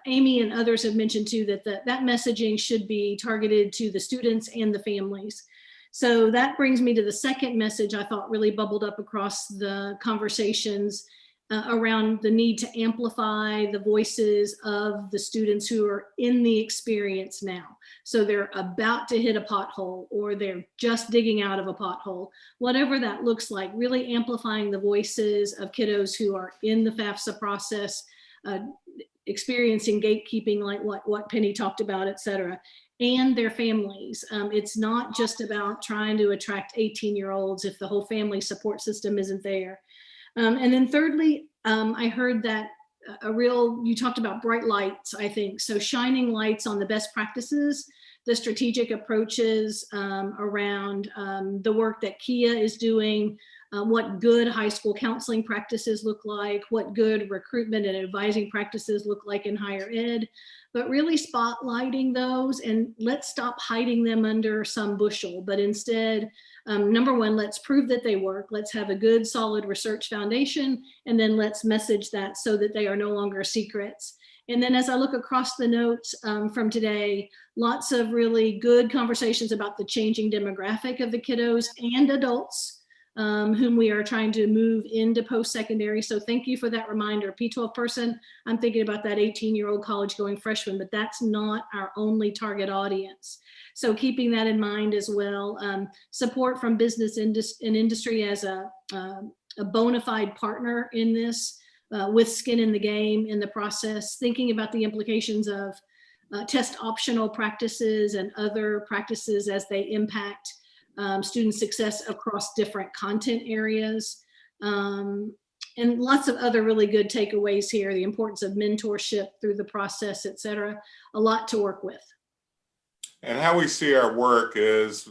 Amy and others have mentioned too that that messaging should be targeted to the students and the families. So that brings me to the second message I thought really bubbled up across the conversations around the need to amplify the voices of the students who are in the experience now. So they're about to hit a pothole, or they're just digging out of a pothole, whatever that looks like, really amplifying the voices of kiddos who are in the FAFSA process, experiencing gatekeeping like what Penny talked about, et cetera, and their families. It's not just about trying to attract 18-year-olds if the whole family support system isn't there. And then thirdly, I heard that you talked about bright lights, I think. So shining lights on the best practices, the strategic approaches around the work that Kia is doing, what good high school counseling practices look like, what good recruitment and advising practices look like in higher ed, but really spotlighting those, and let's stop hiding them under some bushel, but instead, number one, let's prove that they work. Let's have a good, solid research foundation, and then let's message that so that they are no longer secrets. And then as I look across the notes from today, lots of really good conversations about the changing demographic of the kiddos and adults whom we are trying to move into post-secondary. So thank you for that reminder. P12 person, I'm thinking about that 18-year-old college going freshman, but that's not our only target audience. So keeping that in mind as well. Support from business and industry as a bona fide partner in this, with skin in the game in the process, thinking about the implications of test optional practices and other practices as they impact student success across different content areas. And lots of other really good takeaways here, the importance of mentorship through the process, et cetera, a lot to work with. And how we see our work is,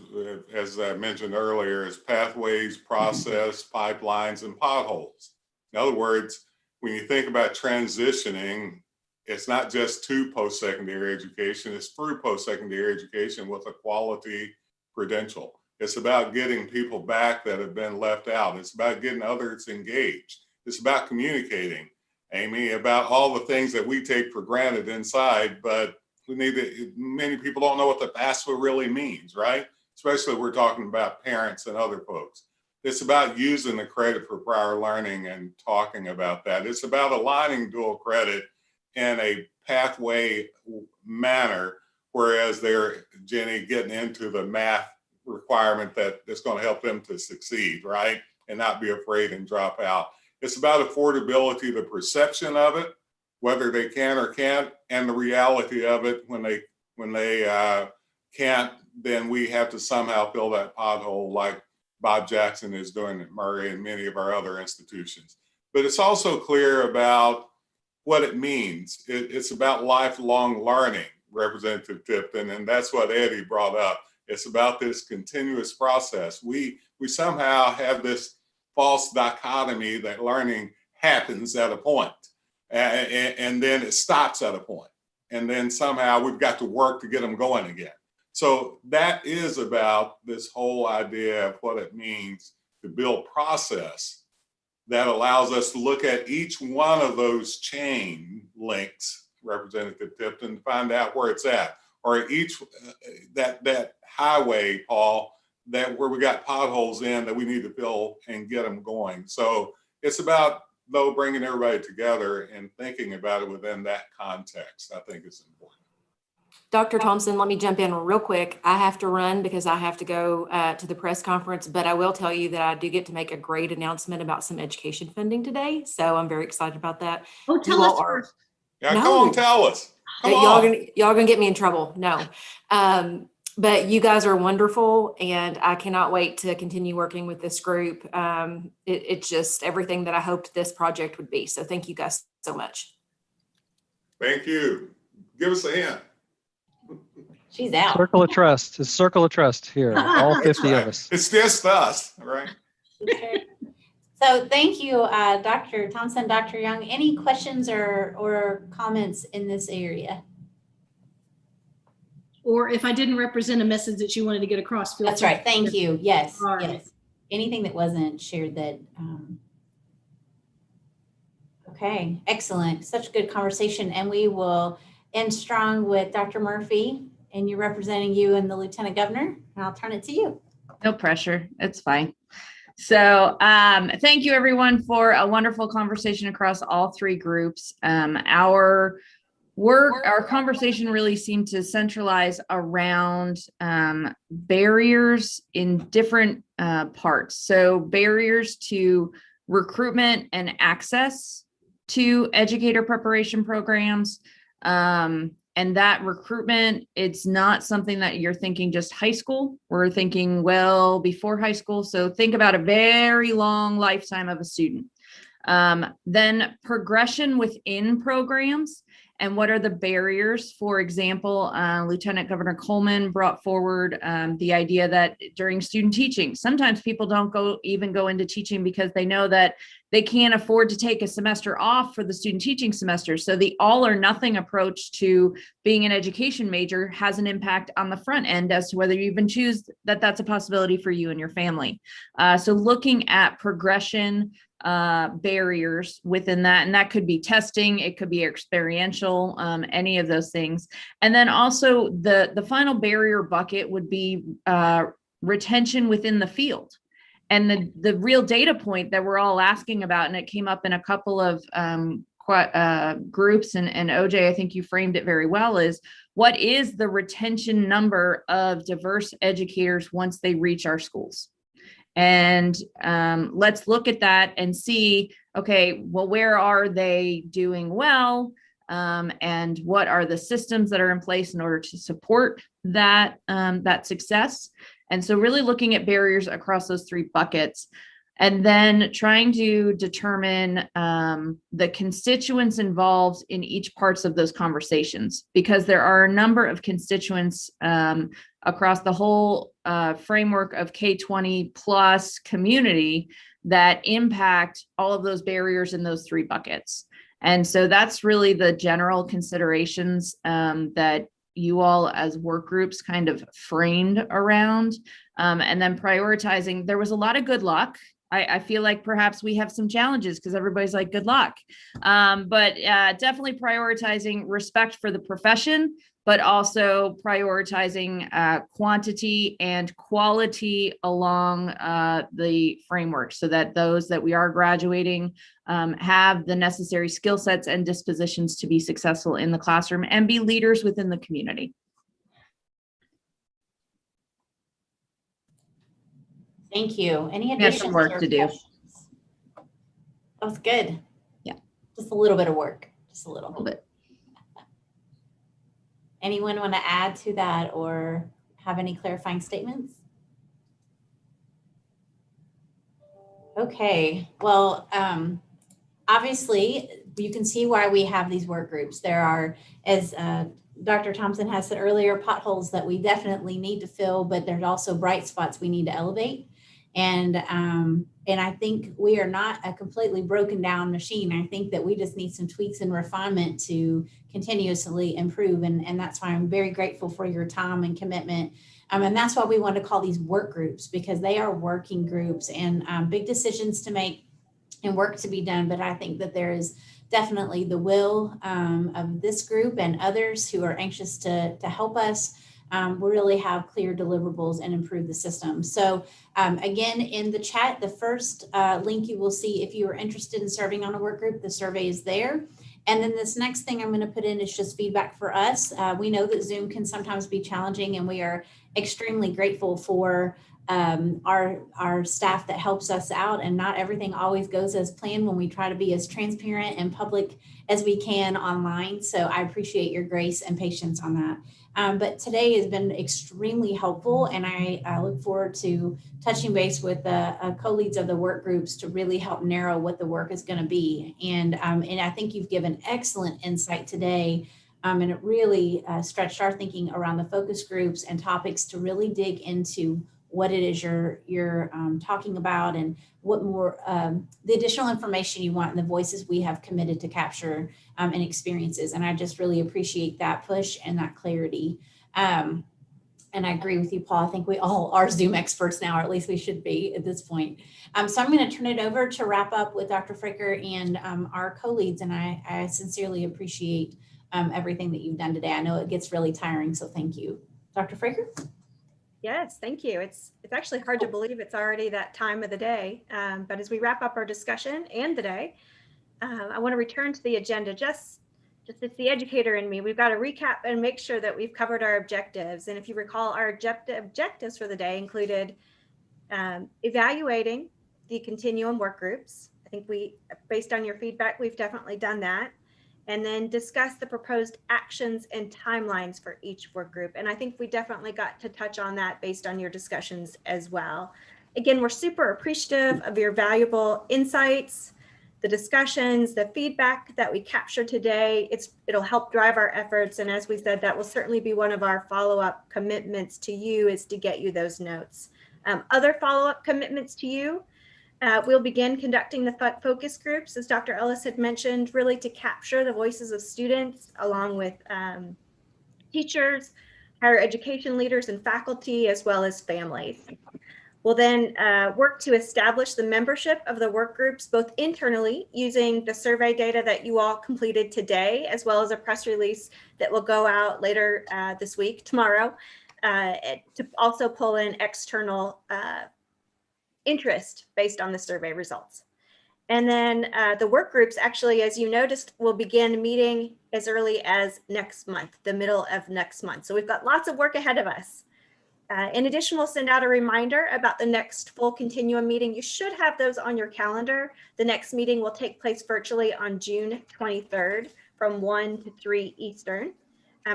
as I mentioned earlier, is pathways, process, pipelines, and potholes. In other words, when you think about transitioning, it's not just to post-secondary education, it's through post-secondary education with a quality credential. It's about getting people back that have been left out. It's about getting others engaged. It's about communicating, Amy, about all the things that we take for granted inside, but we need to, many people don't know what the FAFSA really means, right? Especially if we're talking about parents and other folks. It's about using the credit for prior learning and talking about that. It's about aligning dual credit in a pathway manner, whereas they're, Jenny, getting into the math requirement that is going to help them to succeed, right? And not be afraid and drop out. It's about affordability, the perception of it, whether they can or can't, and the reality of it. When they can't, then we have to somehow fill that pothole like Bob Jackson is doing at Murray and many of our other institutions. But it's also clear about what it means. It's about lifelong learning, Representative Tipton, and that's what Eddie brought up. It's about this continuous process. We somehow have this false dichotomy that learning happens at a point, and then it stops at a point, and then somehow we've got to work to get them going again. So that is about this whole idea of what it means to build process that allows us to look at each one of those chain links, Representative Tipton, to find out where it's at, or each that highway, Paul, that where we got potholes in that we need to fill and get them going. So it's about, though, bringing everybody together and thinking about it within that context. I think it's important. Dr. Thompson, let me jump in real quick. I have to run because I have to go to the press conference, but I will tell you that I do get to make a great announcement about some education funding today. So I'm very excited about that. Oh, tell us first. Yeah, no. Come on, tell us. Y'all gonna get me in trouble. No. But you guys are wonderful, and I cannot wait to continue working with this group. It's just everything that I hoped this project would be. So thank you guys so much. Thank you. Give us a hint. She's out. Circle of trust. It's circle of trust here. All 50 of us. It's just us, right? So thank you, Dr. Thompson, Dr. Young. Any questions or comments in this area? Or if I didn't represent a message that you wanted to get across, feel That's free. right. Thank you. Yes. Sorry. Yes. Anything that wasn't shared that. Okay. Excellent. Such a good conversation. And we will end strong with Dr. Murphy, and you're representing you and the Lieutenant Governor. And I'll turn it to you. No pressure. It's fine. So thank you, everyone, for a wonderful conversation across all three groups. Our conversation really seemed to centralize around barriers in different parts. So barriers to recruitment and access to educator preparation programs. And that recruitment, it's not something that you're thinking just high school. We're thinking well before high school. So think about a very long lifetime of a student. Then progression within programs. And what are the barriers? For example, Lieutenant Governor Coleman brought forward the idea that during student teaching, sometimes people don't even go into teaching because they know that they can't afford to take a semester off for the student teaching semester. So the all or nothing approach to being an education major has an impact on the front end as to whether you even choose that that's a possibility for you and your family. So looking at progression barriers within that, and that could be testing, it could be experiential, any of those things. And then also the final barrier bucket would be retention within the field. the real data point that we're all asking about, and it came up in a couple of groups, and OJ, I think you framed it very well, is what is the retention number of diverse educators once they reach our schools? And let's look at that and see, okay, well, where are they doing well? And what are the systems that are in place in order to support that, that success? And so really looking at barriers across those three buckets, and then trying to determine the constituents involved in each parts of those conversations, because there are a number of constituents across the whole framework of K-20 plus community that impact all of those barriers in those three buckets. And so that's really the general considerations that you all as work groups kind of framed around. And then prioritizing, there was a lot of good luck. I feel like perhaps we have some challenges because everybody's like, good luck. But definitely prioritizing respect for the profession, but also prioritizing quantity and quality along the framework, so that those that we are graduating have the necessary skill sets and dispositions to be successful in the classroom and be leaders within the community. Thank you. Any We have some additions work or to do. questions? That was good. Yeah. Just a little bit of work, just a little bit. Anyone want to add to that or have any clarifying statements? Okay, well, obviously you can see why we have these work groups. There are, as Dr. Thompson has said earlier, potholes that we definitely need to fill, but there's also bright spots we need to elevate. And I think we are not a completely broken down machine. I think that we just need some tweaks and refinement to continuously improve. And that's why I'm very grateful for your time and commitment. And that's why we want to call these work groups, because they are working groups and big decisions to make and work to be done. But I think that there is definitely the will of this group and others who are anxious to help us really have clear deliverables and improve the system. So again, in the chat, the first link you will see, if you are interested in serving on a work group, the survey is there. And then this next thing I'm going to put in is just feedback for us. We know that Zoom can sometimes be challenging, and we are extremely grateful for our staff that helps us out, and not everything always goes as planned when we try to be as transparent and public as we can online. So I appreciate your grace and patience on that. But today has been extremely helpful, and I look forward to touching base with the co-leads of the work groups to really help narrow what the work is going to be. And I think you've given excellent insight today, and it really stretched our thinking around the focus groups and topics to really dig into what it is you're talking about, and what more the additional information you want, and the voices we have committed to capture and experiences. And I just really appreciate that push and that clarity. And I agree with you, Paul. I think we all are Zoom experts now, or at least we should be at this point. So I'm going to turn it over to wrap up with Dr. Fricker and our co-leads. And I sincerely appreciate everything that you've done today. I know it gets really tiring, so thank you. Dr. Fricker? Yes, thank you. It's actually hard to believe it's already that time of the day. But as we wrap up our discussion and the day, I want to return to the agenda. Just it's the educator in me. We've got to recap and make sure that we've covered our objectives. And if you recall, our objectives for the day included evaluating the continuum work groups. I think based on your feedback, we've definitely done that. And then discuss the proposed actions and timelines for each work group. And I think we definitely got to touch on that based on your discussions as well. Again, we're super appreciative of your valuable insights, the discussions, the feedback that we captured today. It'll help drive our efforts. And as we said, that will certainly be one of our follow-up commitments to you, is to get you those notes. Other follow-up commitments to you, we'll begin conducting the focus groups, as Dr. Ellis had mentioned, really to capture the voices of students along with teachers, higher education leaders and faculty, as well as families. We'll then work to establish the membership of the work groups, both internally using the survey data that you all completed today, as well as a press release that will go out later this week, tomorrow, to also pull in external interest based on the survey results. And then the work groups, actually, as you noticed, will begin meeting as early as next month, the middle of next month. So we've got lots of work ahead of us. In addition, we'll send out a reminder about the next full Continuum meeting. You should have those on your calendar. The next meeting will take place virtually on June 23rd from 1 to 3 Eastern.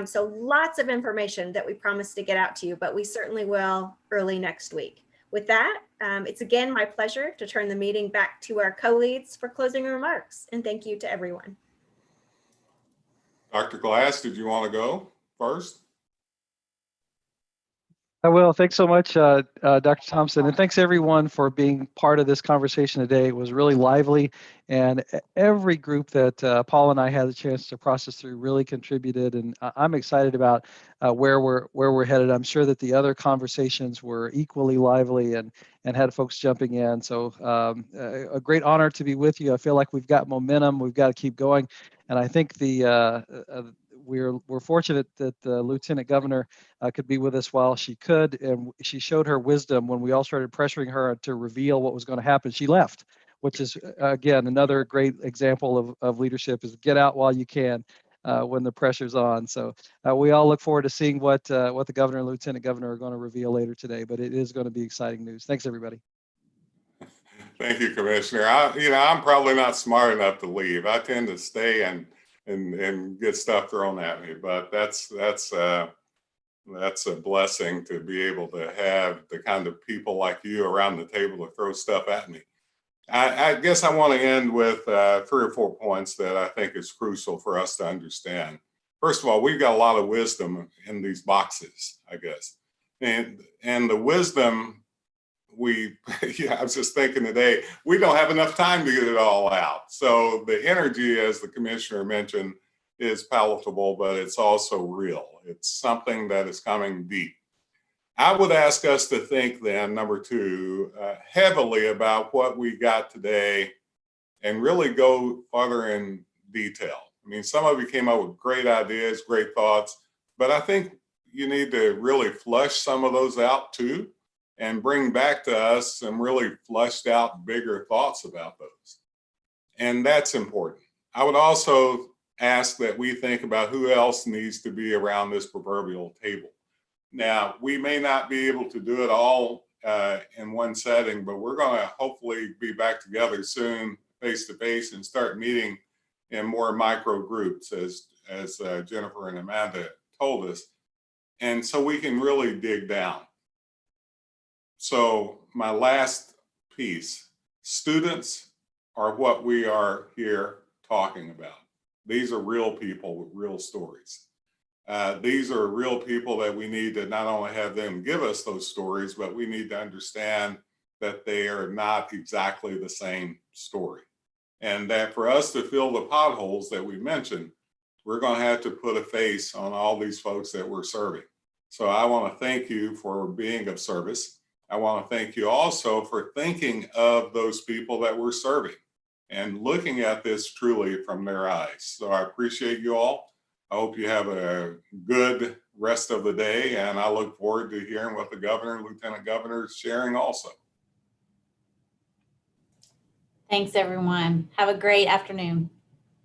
So lots of information that we promised to get out to you, but we certainly will early next week. With that, it's again my pleasure to turn the meeting back to our co-leads for closing remarks, and thank you to everyone. Dr. Glass, did you want to go first? I will. Thanks so much, Dr. Thompson. And thanks everyone for being part of this conversation today. It was really lively, and every group that Paul and I had the chance to process through really contributed. And I'm excited about where we're headed. I'm sure that the other conversations were equally lively and had folks jumping in. So a great honor to be with you. I feel like we've got momentum. We've got to keep going. And I think we're fortunate that the Lieutenant Governor could be with us while she could, and she showed her wisdom when we all started pressuring her to reveal what was going to happen. She left, which is again another great example of leadership: is get out while you can when the pressure's on. So we all look forward to seeing what the Governor and Lieutenant Governor are going to reveal later today. But it is going to be exciting news. Thanks, everybody. Thank you, Commissioner. I'm probably not smart enough to leave. I tend to stay and get stuff thrown at me, but that's a blessing to be able to have the kind of people like you around the table to throw stuff at me. I guess I want to end with 3 or 4 points that I think is crucial for us to understand. First of all, we've got a lot of wisdom in these boxes, I guess, and the wisdom I was just thinking today, we don't have enough time to get it all out. So the energy, as the commissioner mentioned, is palatable, but it's also real. It's something that is coming deep. I would ask us to think then, number 2, heavily about what we got today and really go further in detail. I mean, some of you came up with great ideas, great thoughts, but I think you need to really flush some of those out too, and bring back to us some really fleshed out, bigger thoughts about those. And that's important. I would also ask that we think about who else needs to be around this proverbial table. Now, we may not be able to do it all in one setting, but we're going to hopefully be back together soon, face to face, and start meeting in more micro groups, as Jennifer and Amanda told us. And so we can really dig down. So my last piece, students are what we are here talking about. These are real people with real stories. These are real people that we need to not only have them give us those stories, but we need to understand that they are not exactly the same story. And that for us to fill the potholes that we mentioned, we're going to have to put a face on all these folks that we're serving. So I want to thank you for being of service. I want to thank you also for thinking of those people that we're serving and looking at this truly from their eyes. So I appreciate you all. I hope you have a good rest of the day, and I look forward to hearing what the Governor and Lieutenant Governor is sharing also. Thanks, everyone. Have a great afternoon.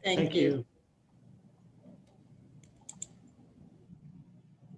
Thank you.